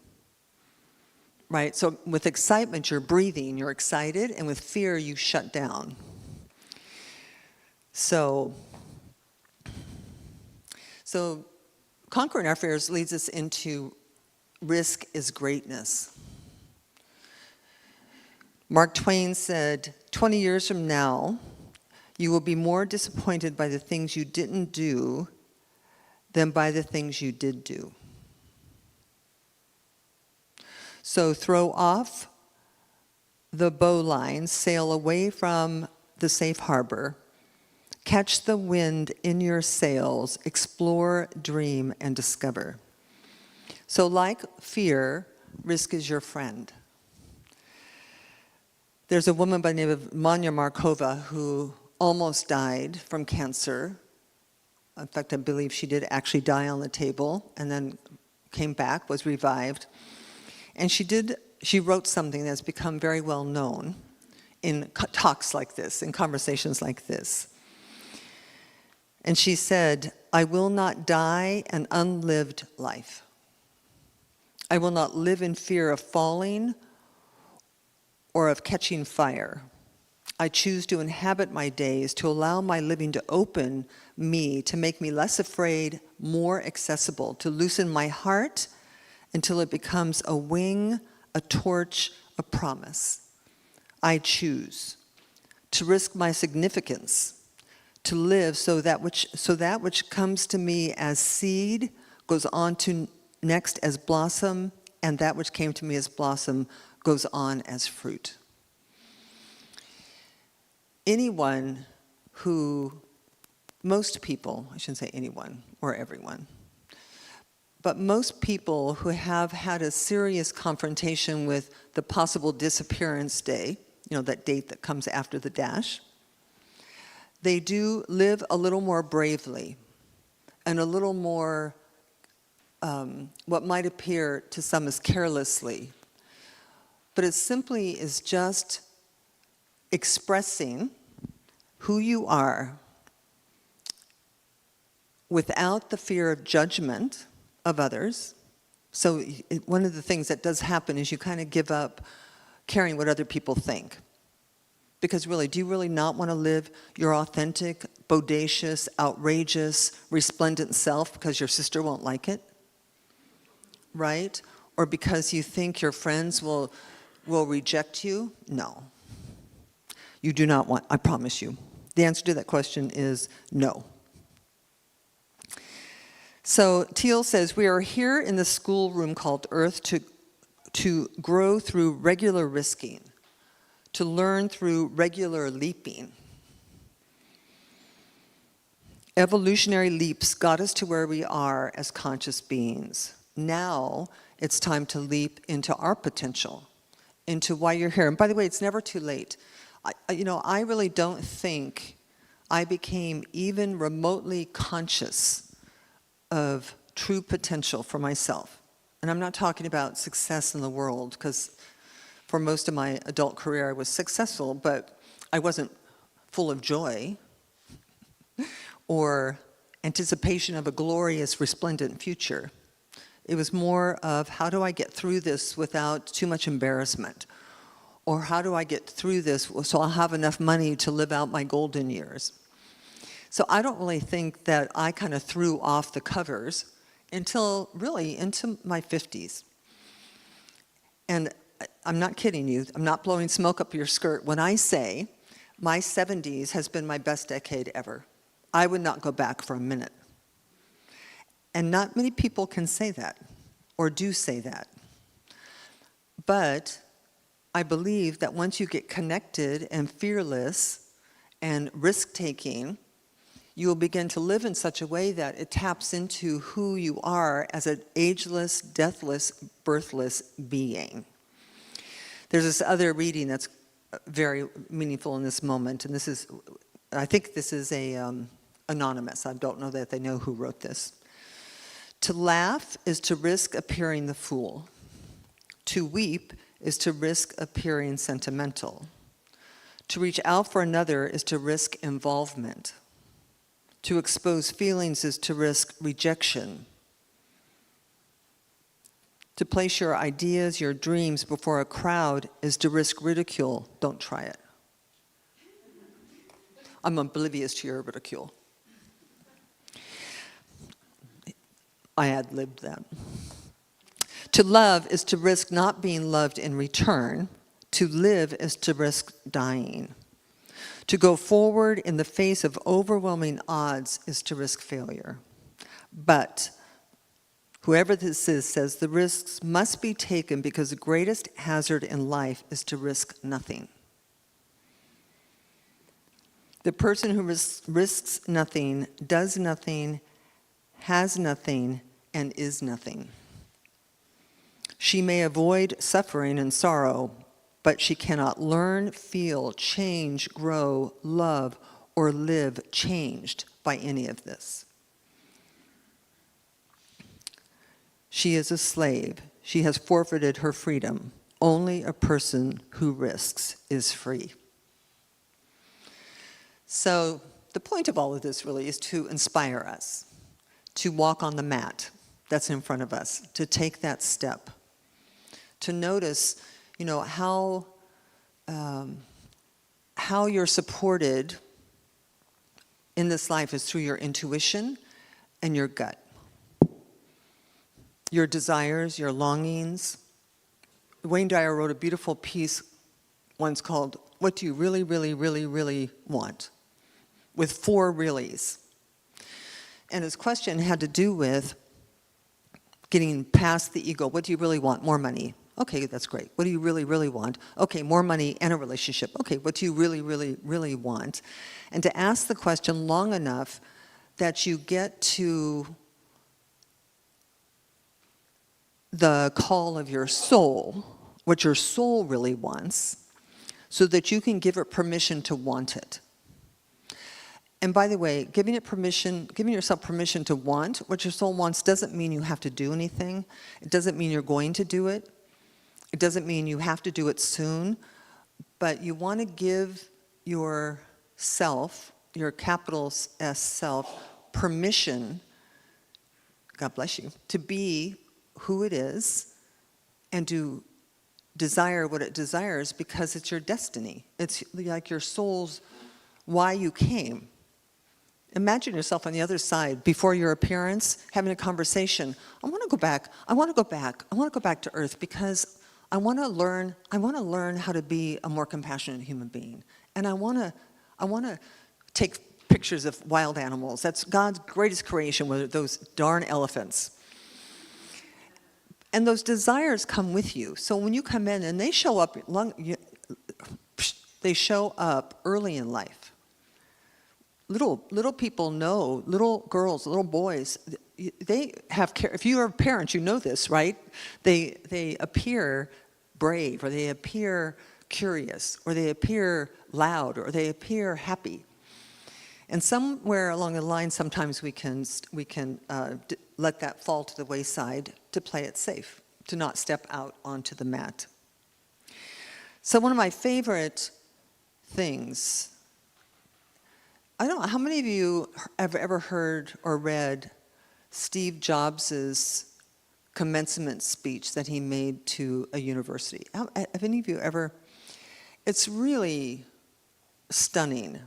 Right? So with excitement you're breathing, you're excited, and with fear you shut down. So conquering our fears leads us into risk is greatness. Mark Twain said, 20 years from now, you will be more disappointed by the things you didn't do than by the things you did do. So throw off the bowline, sail away from the safe harbor, catch the wind in your sails, explore, dream, and discover. So like fear, risk is your friend. There's a woman by the name of Manya Markova who almost died from cancer. In fact, I believe she did actually die on the table and then came back, was revived. And she wrote something that's become very well known in talks like this, in conversations like this. And she said, I will not die an unlived life. I will not live in fear of falling or of catching fire. I choose to inhabit my days, to allow my living to open me, to make me less afraid, more accessible, to loosen my heart until it becomes a wing, a torch, a promise. I choose to risk my significance, to live so that which comes to me as seed goes on to next as blossom, and that which came to me as blossom goes on as fruit. Most people, I shouldn't say anyone or everyone, but most people who have had a serious confrontation with the possible disappearance day, that date that comes after the dash, they do live a little more bravely and a little more what might appear to some as carelessly. But it simply is just expressing who you are without the fear of judgment of others. So one of the things that does happen is you kind of give up caring what other people think. Because really, do you really not want to live your authentic, bodacious, outrageous, resplendent self because your sister won't like it? Right? Or because you think your friends will reject you? No. You do not want, I promise you. The answer to that question is no. So Teal says, we are here in the schoolroom called Earth to grow through regular risking, to learn through regular leaping. Evolutionary leaps got us to where we are as conscious beings. Now it's time to leap into our potential, into why you're here. And by the way, it's never too late. I really don't think I became even remotely conscious of true potential for myself. And I'm not talking about success in the world, because for most of my adult career I was successful, but I wasn't full of joy or anticipation of a glorious, resplendent future. It was more of, how do I get through this without too much embarrassment? Or how do I get through this so I'll have enough money to live out my golden years? So I don't really think that I kind of threw off the covers until really into my 50s. And I'm not kidding you. I'm not blowing smoke up your skirt when I say my 70s has been my best decade ever. I would not go back for a minute. And not many people can say that or do say that. But I believe that once you get connected and fearless and risk-taking, you will begin to live in such a way that it taps into who you are as an ageless, deathless, birthless being. There's this other reading that's very meaningful in this moment, and I think this is anonymous. I don't know that they know who wrote this. To laugh is to risk appearing the fool. To weep is to risk appearing sentimental. To reach out for another is to risk involvement. To expose feelings is to risk rejection. To place your ideas, your dreams before a crowd is to risk ridicule. Don't try it. I'm oblivious to your ridicule. I ad-libbed that. To love is to risk not being loved in return. To live is to risk dying. To go forward in the face of overwhelming odds is to risk failure. But whoever this is says the risks must be taken because the greatest hazard in life is to risk nothing. The person who risks nothing, does nothing, has nothing, and is nothing. She may avoid suffering and sorrow, but she cannot learn, feel, change, grow, love, or live changed by any of this. She is a slave. She has forfeited her freedom. Only a person who risks is free. So the point of all of this really is to inspire us, to walk on the mat that's in front of us, to take that step, to notice, how you're supported in this life is through your intuition and your gut. Your desires, your longings. Wayne Dyer wrote a beautiful piece once called, "What do you really, really, really, really want?" with 4 reallys. And his question had to do with getting past the ego. What do you really want? More money. Okay, that's great. What do you really, really want? Okay, more money and a relationship. Okay, what do you really, really, really want? And to ask the question long enough that you get to the call of your soul, what your soul really wants, so that you can give it permission to want it. And by the way, giving yourself permission to want what your soul wants doesn't mean you have to do anything. It doesn't mean you're going to do it. It doesn't mean you have to do it soon. But you want to give yourself, your capital S self, permission, God bless you, to be who it is and to desire what it desires because it's your destiny. It's like your soul's why you came. Imagine yourself on the other side before your appearance, having a conversation. I want to go back to Earth because I want to learn how to be a more compassionate human being. And I want to take pictures of wild animals. That's God's greatest creation, were those darn elephants. And those desires come with you. So when you come in and they show up early in life. Little people know, little girls, little boys, they have care. If you are parents, you know this, right? They appear brave, or they appear curious, or they appear loud, or they appear happy. And somewhere along the line, sometimes we can let that fall to the wayside to play it safe, to not step out onto the mat. So one of my favorite things, I don't know, how many of you have ever heard or read Steve Jobs' commencement speech that he made to a university? Have any of you ever? It's really stunning.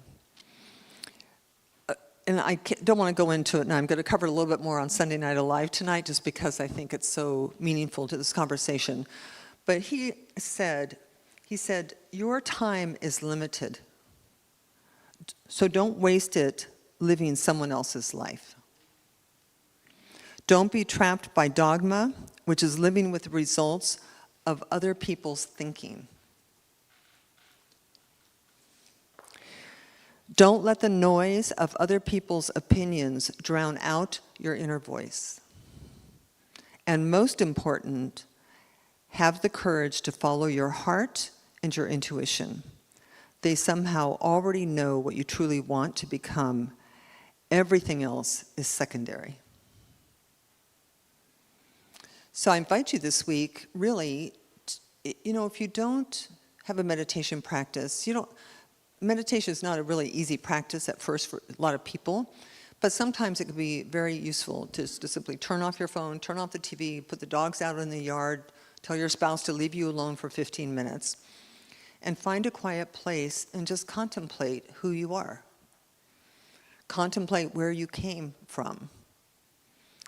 And I don't want to go into it now. I'm going to cover a little bit more on Sunday Night Alive tonight just because I think it's so meaningful to this conversation. But he said, your time is limited, so don't waste it living someone else's life. Don't be trapped by dogma, which is living with the results of other people's thinking. Don't let the noise of other people's opinions drown out your inner voice. And most important, have the courage to follow your heart and your intuition. They somehow already know what you truly want to become. Everything else is secondary. So I invite you this week, really, if you don't have a meditation practice, meditation is not a really easy practice at first for a lot of people, but sometimes it can be very useful to simply turn off your phone, turn off the TV, put the dogs out in the yard, tell your spouse to leave you alone for 15 minutes, and find a quiet place and just contemplate who you are. Contemplate where you came from.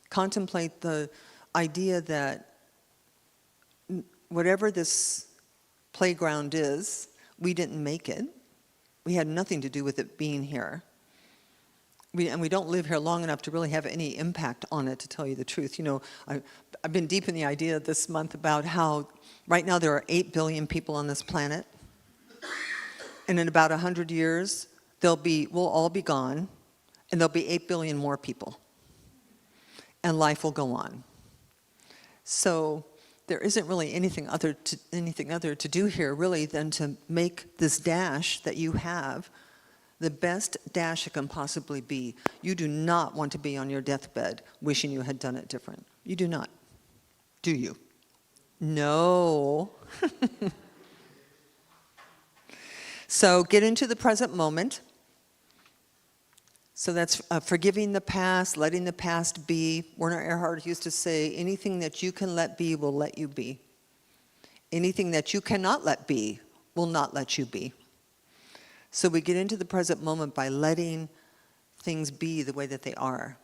Contemplate the idea that whatever this playground is, we didn't make it. We had nothing to do with it being here. And we don't live here long enough to really have any impact on it, to tell you the truth. I've been deep in the idea this month about how right now there are 8 billion people on this planet. And in about 100 years, we'll all be gone, and there'll be 8 billion more people. And life will go on. So there isn't really anything other to do here, really, than to make this dash that you have the best dash it can possibly be. You do not want to be on your deathbed wishing you had done it different. You do not. Do you? No. So get into the present moment. So that's forgiving the past, letting the past be. Werner Erhard used to say, anything that you can let be will let you be. Anything that you cannot let be will not let you be. So we get into the present moment by letting things be the way that they are.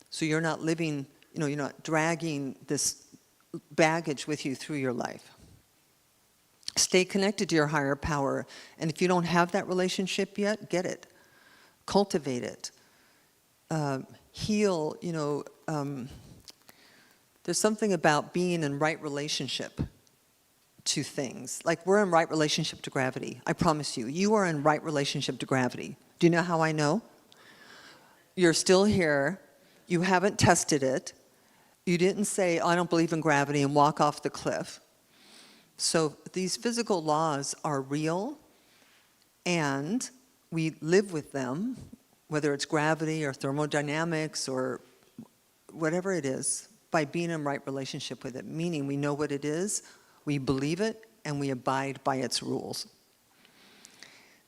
So you're not living, you're not dragging this baggage with you through your life. Stay connected to your higher power. And if you don't have that relationship yet, get it. Cultivate it. Heal, there's something about being in right relationship to things. Like we're in right relationship to gravity. I promise you, you are in right relationship to gravity. Do you know how I know? You're still here. You haven't tested it. You didn't say, I don't believe in gravity and walk off the cliff. So these physical laws are real, and we live with them, whether it's gravity or thermodynamics or whatever it is, by being in right relationship with it, meaning we know what it is, we believe it, and we abide by its rules.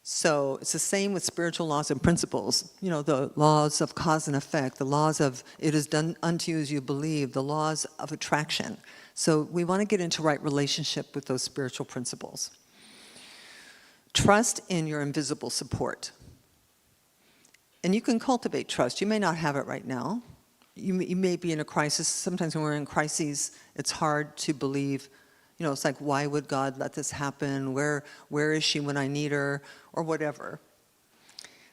So it's the same with spiritual laws and principles. The laws of cause and effect, the laws of it is done unto you as you believe, the laws of attraction. So we want to get into right relationship with those spiritual principles. Trust in your invisible support. And you can cultivate trust. You may not have it right now. You may be in a crisis. Sometimes when we're in crises, it's hard to believe. It's like, why would God let this happen? Where is she when I need her? Or whatever.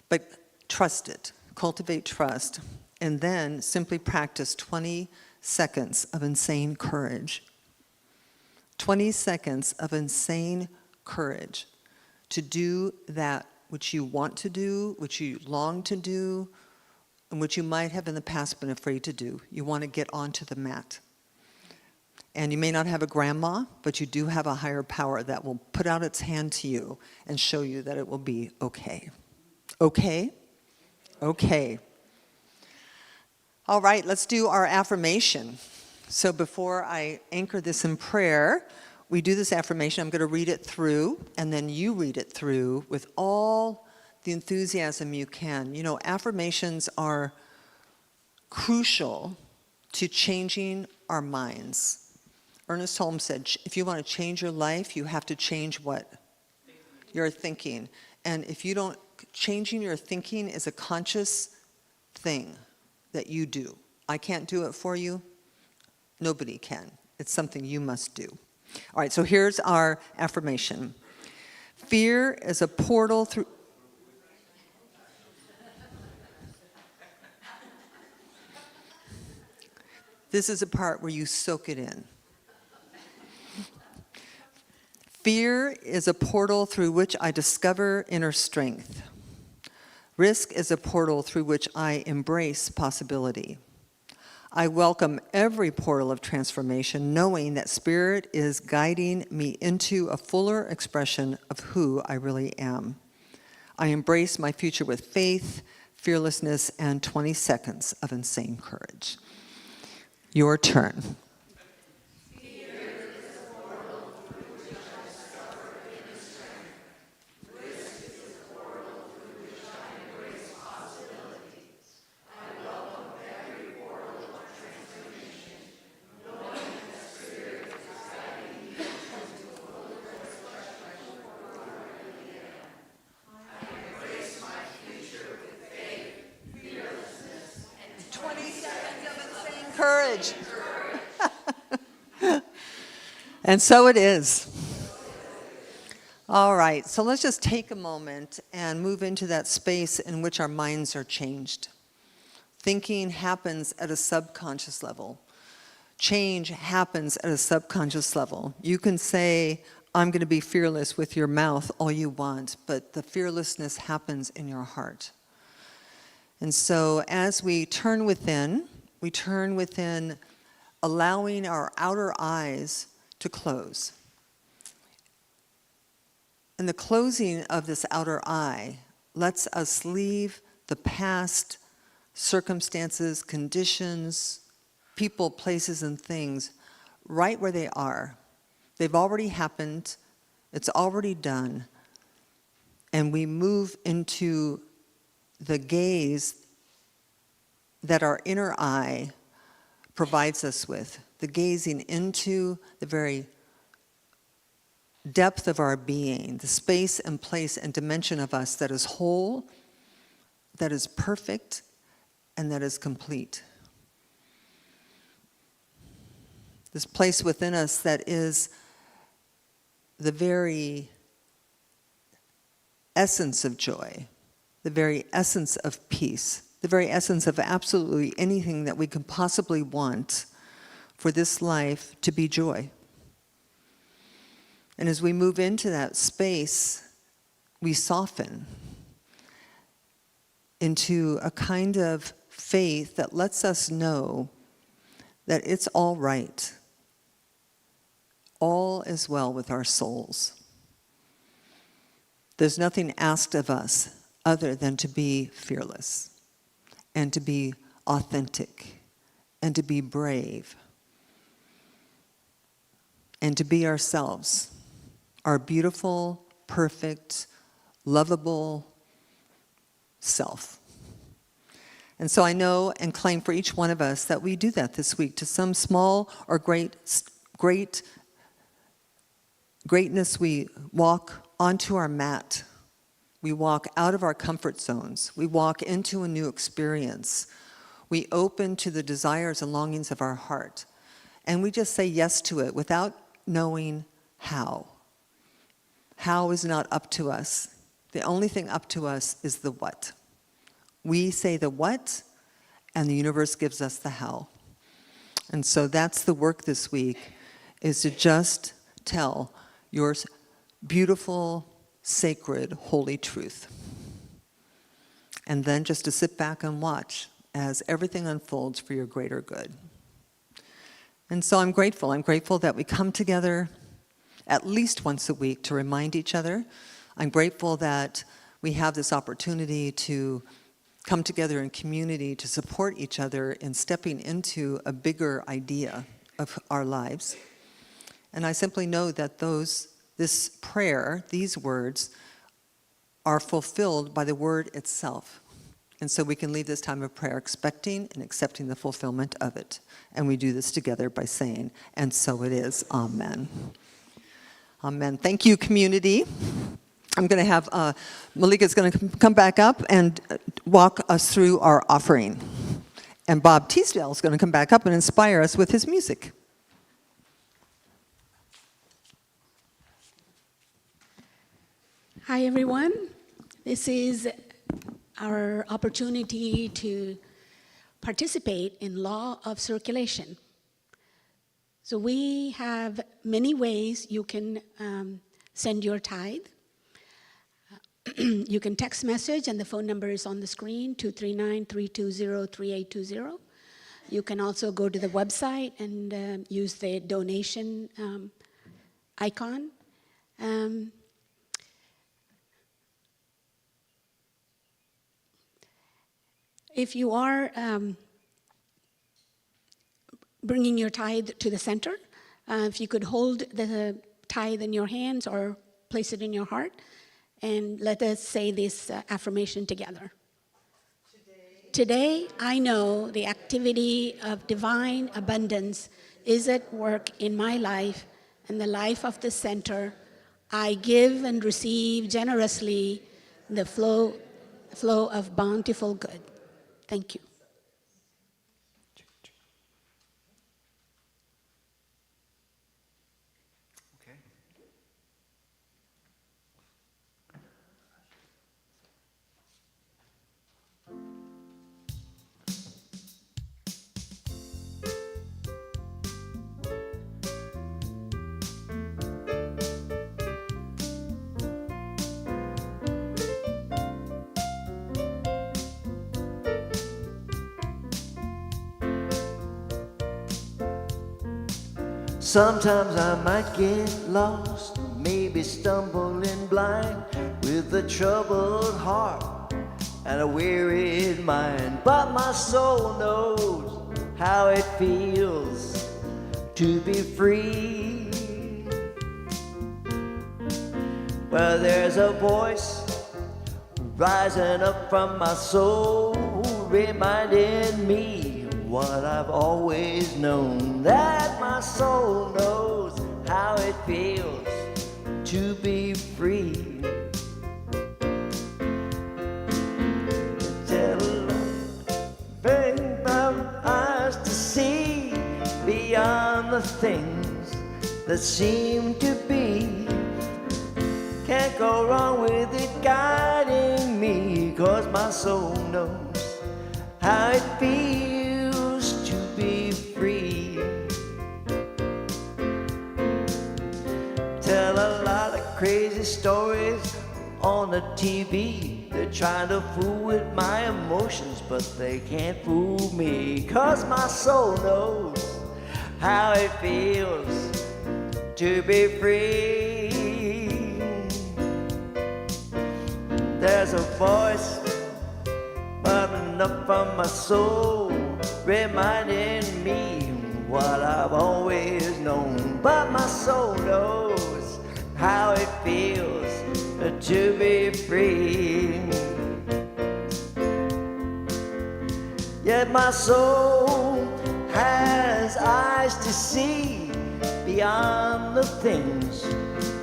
But trust it. Cultivate trust. And then simply practice 20 seconds of insane courage. 20 seconds of insane courage to do that which you want to do, which you long to do, and which you might have in the past been afraid to do. You want to get onto the mat. And you may not have a grandma, but you do have a higher power that will put out its hand to you and show you that it will be okay. Okay? Okay. All right, let's do our affirmation. So before I anchor this in prayer, we do this affirmation. I'm going to read it through, and then you read it through with all the enthusiasm you can. You know, affirmations are crucial to changing our minds. Ernest Holmes said, if you want to change your life, you have to change what? Your thinking. And if you don't, changing your thinking is a conscious thing that you do. I can't do it for you. Nobody can. It's something you must do. All right, so here's our affirmation. Fear is a portal through... This is a part where you soak it in. Fear is a portal through which I discover inner strength. Risk is a portal through which I embrace possibility. I welcome every portal of transformation, knowing that Spirit is guiding me into a fuller expression of who I really am. I embrace my future with faith, fearlessness, and 20 seconds of insane courage. Your turn. Courage. And so it is. All right, so let's just take a moment and move into that space in which our minds are changed. Thinking happens at a subconscious level. Change happens at a subconscious level. You can say, I'm going to be fearless with your mouth all you want, but the fearlessness happens in your heart. And so as we turn within, allowing our outer eyes to close. And the closing of this outer eye lets us leave the past circumstances, conditions, people, places, and things right where they are. They've already happened. It's already done. And we move into the gaze that our inner eye provides us with, the gazing into the very depth of our being, the space and place and dimension of us that is whole, that is perfect, and that is complete. This place within us that is the very essence of joy, the very essence of peace, the very essence of absolutely anything that we could possibly want for this life to be joy. And as we move into that space, we soften into a kind of faith that lets us know that it's all right. All is well with our souls. There's nothing asked of us other than to be fearless and to be authentic and to be brave and to be ourselves, our beautiful, perfect, lovable self. And so I know and claim for each one of us that we do that this week to some small or greatness. We walk onto our mat. We walk out of our comfort zones. We walk into a new experience. We open to the desires and longings of our heart. And we just say yes to it without knowing how. How is not up to us. The only thing up to us is the what. We say the what, and the universe gives us the how. And so that's the work this week, is to just tell your beautiful, sacred, holy truth. And then just to sit back and watch as everything unfolds for your greater good. And so I'm grateful. I'm grateful that we come together at least once a week to remind each other. I'm grateful that we have this opportunity to come together in community to support each other in stepping into a bigger idea of our lives. And I simply know that this prayer, these words, are fulfilled by the word itself. And so we can leave this time of prayer expecting and accepting the fulfillment of it. And we do this together by saying, and so it is, amen. Amen. Thank you, community. I'm going to have, Malika's going to come back up and walk us through our offering. And Bob Teasdale is going to come back up and inspire us with his music. Hi, everyone. This is our opportunity to participate in law of circulation. So we have many ways you can send your tithe. You can text message, and the phone number is on the screen, 239-320-3820. You can also go to the website and use the donation icon. If you are bringing your tithe to the center, if you could hold the tithe in your hands or place it in your heart, and let us say this affirmation together. Today, I know the activity of divine abundance is at work in my life and the life of the center. I give and receive generously the flow of bountiful good. Thank you. Okay. Sometimes I might get lost, maybe stumbling blind, with a troubled heart and a wearied mind. But my soul knows how it feels to be free. Well, there's a voice rising up from my soul, reminding me what I've always known, that my soul knows how it feels to be free. Bring them eyes to see beyond the things that seem to be. Can't go wrong with it guiding me, 'cause my soul knows how it feels to be free. Tell a lot of crazy stories on the TV. They're trying to fool with my emotions, but they can't fool me, 'cause my soul knows how it feels to be free. There's a voice bubbling up from my soul, reminding me what I've always known. But my soul knows how it feels to be free. Yet my soul has eyes to see beyond the things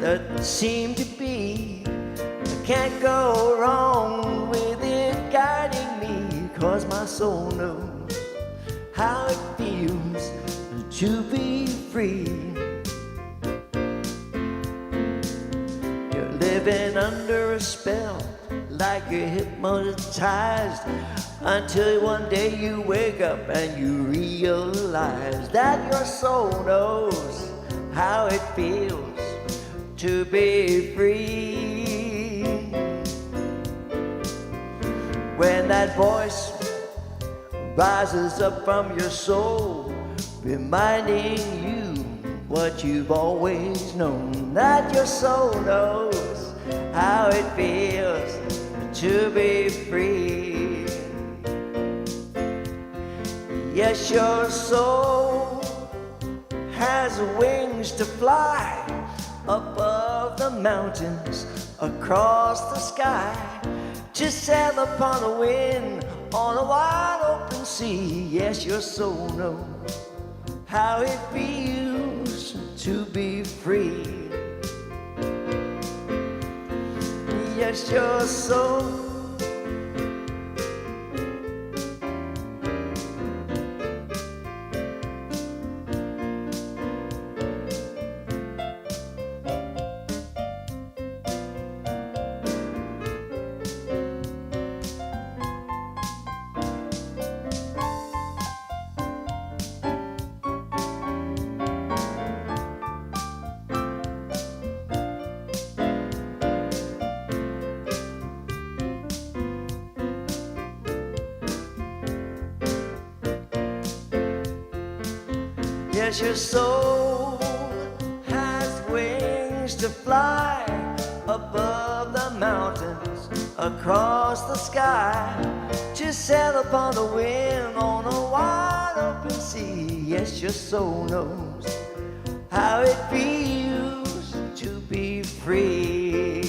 that seem to be. I can't go wrong with it guiding me, 'cause my soul knows how it feels to be free. You're living under a spell, like you're hypnotized, until one day you wake up and you realize that your soul knows how it feels to be free. When that voice rises up from your soul, reminding you what you've always known, that your soul knows how it feels to be free. Yes, your soul has wings to fly above the mountains, across the sky, to sail upon the wind on a wide open sea. Yes, your soul knows how it feels to be free. Yes, your soul. Yes, your soul has wings to fly above the mountains, across the sky, to sail upon the wind on a wide open sea. Yes, your soul knows how it feels to be free.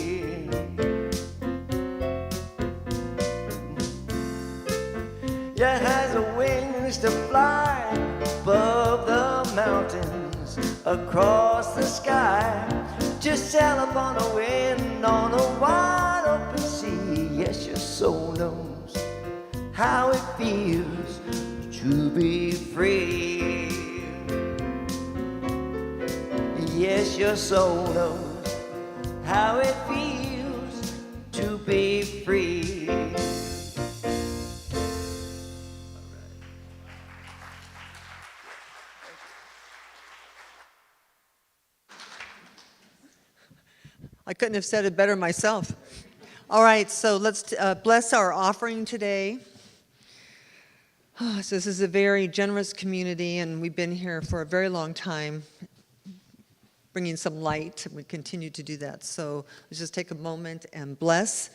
Yeah, it has wings to fly above the mountains, across the sky, to sail upon the wind on a wide open sea. Yes, your soul knows how it feels to be free. Yes, your soul knows how it feels to be free. I couldn't have said it better myself. All right, so let's bless our offering today. So this is a very generous community, and we've been here for a very long time, bringing some light, and we continue to do that. So let's just take a moment and bless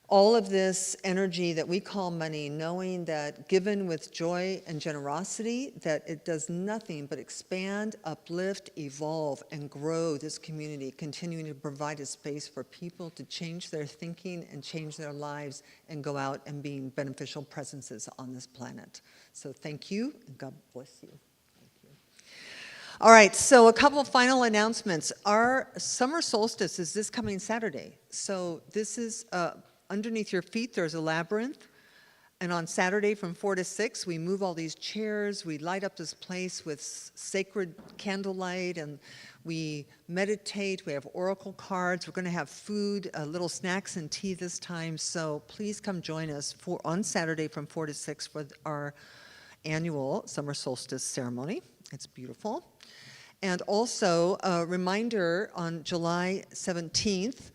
all of this energy that we call money, knowing that given with joy and generosity, that it does nothing but expand, uplift, evolve, and grow this community, continuing to provide a space for people to change their thinking and change their lives and go out and being beneficial presences on this planet. So thank you, and God bless you. All right, so a couple of final announcements. Our summer solstice is this coming Saturday. So this is underneath your feet, there's a labyrinth. And on Saturday from 4 to 6, we move all these chairs. We light up this place with sacred candlelight, and we meditate. We have oracle cards. We're going to have food, little snacks and tea this time. So please come join us on Saturday from 4 to 6 for our annual summer solstice ceremony. It's beautiful. And also a reminder, on July 17th,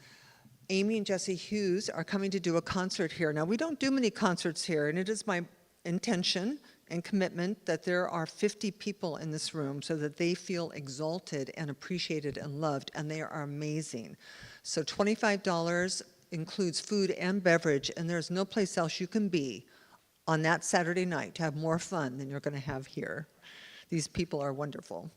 Amy and Jesse Hughes are coming to do a concert here. Now, we don't do many concerts here, and it is my intention and commitment that there are 50 people in this room so that they feel exalted and appreciated and loved, and they are amazing. So $25 includes food and beverage, and there's no place else you can be on that Saturday night to have more fun than you're going to have here. These people are wonderful.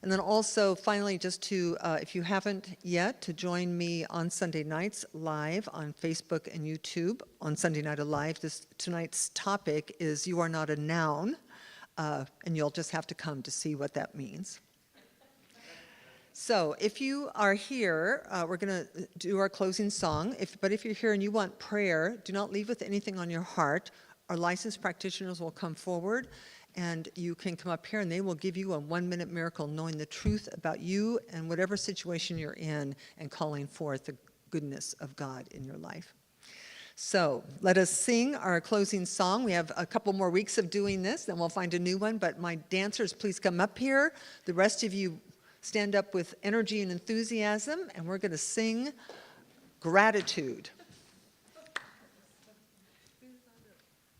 And then also, finally, just to, if you haven't yet, to join me on Sunday nights live on Facebook and YouTube on Sunday Night Alive. Tonight's topic is You Are Not a Noun, and you'll just have to come to see what that means. So if you are here, we're going to do our closing song. But if you're here and you want prayer, do not leave with anything on your heart. Our licensed practitioners will come forward, and you can come up here and they will give you a 1-minute miracle, knowing the truth about you and whatever situation you're in, and calling forth the goodness of God in your life. So let us sing our closing song. We have a couple more weeks of doing this, then we'll find a new one. But my dancers, please come up here. The rest of you stand up with energy and enthusiasm, and we're going to sing Gratitude.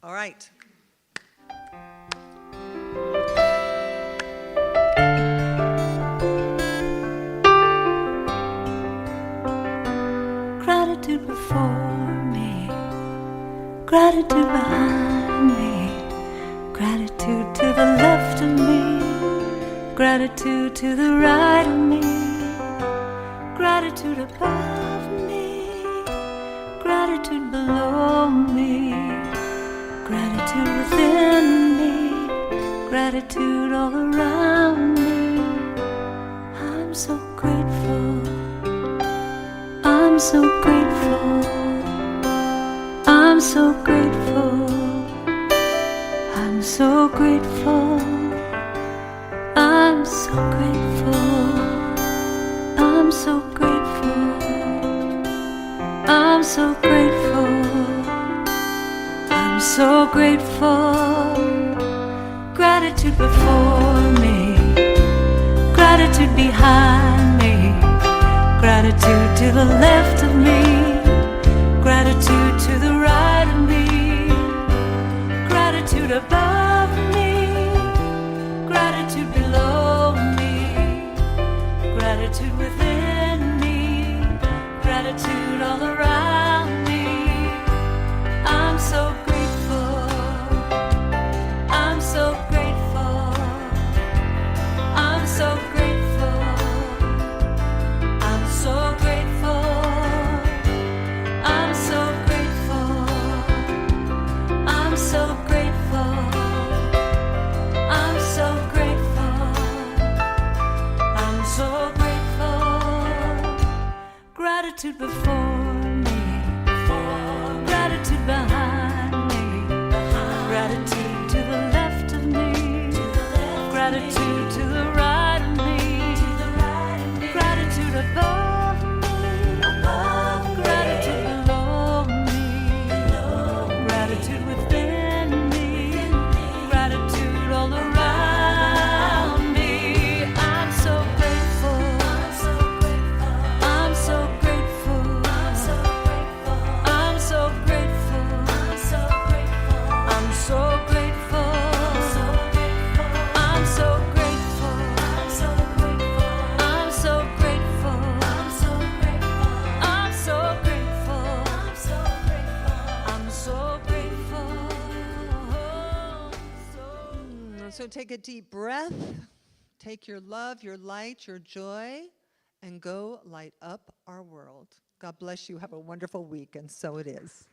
All right. Gratitude before me, gratitude behind me, gratitude to the left of me, gratitude to the right of me, gratitude above me, gratitude below me, gratitude within me, gratitude all around me. I'm so grateful, I'm so grateful, I'm so grateful, I'm so grateful, I'm so grateful, I'm so grateful, I'm so grateful, I'm so grateful. Gratitude before me, gratitude behind me, gratitude to the left of me, gratitude to the right of me, gratitude above me, gratitude below me, gratitude within me, gratitude all around me. I'm so grateful, I'm so grateful, I'm so grateful, I'm so grateful, I'm so grateful, I'm so grateful, I'm so grateful, I'm so grateful. Gratitude before me, gratitude behind me, gratitude to the left of me, gratitude to the right of me, gratitude above me, gratitude below me, gratitude within me, gratitude all around me. I'm so grateful, I'm so grateful, I'm so grateful, I'm so grateful, I'm so grateful, I'm so grateful, I'm so grateful, I'm so grateful, I'm so grateful, I'm so grateful. So take a deep breath, take your love, your light, your joy, and go light up our world. God bless you. Have a wonderful week, and so it is.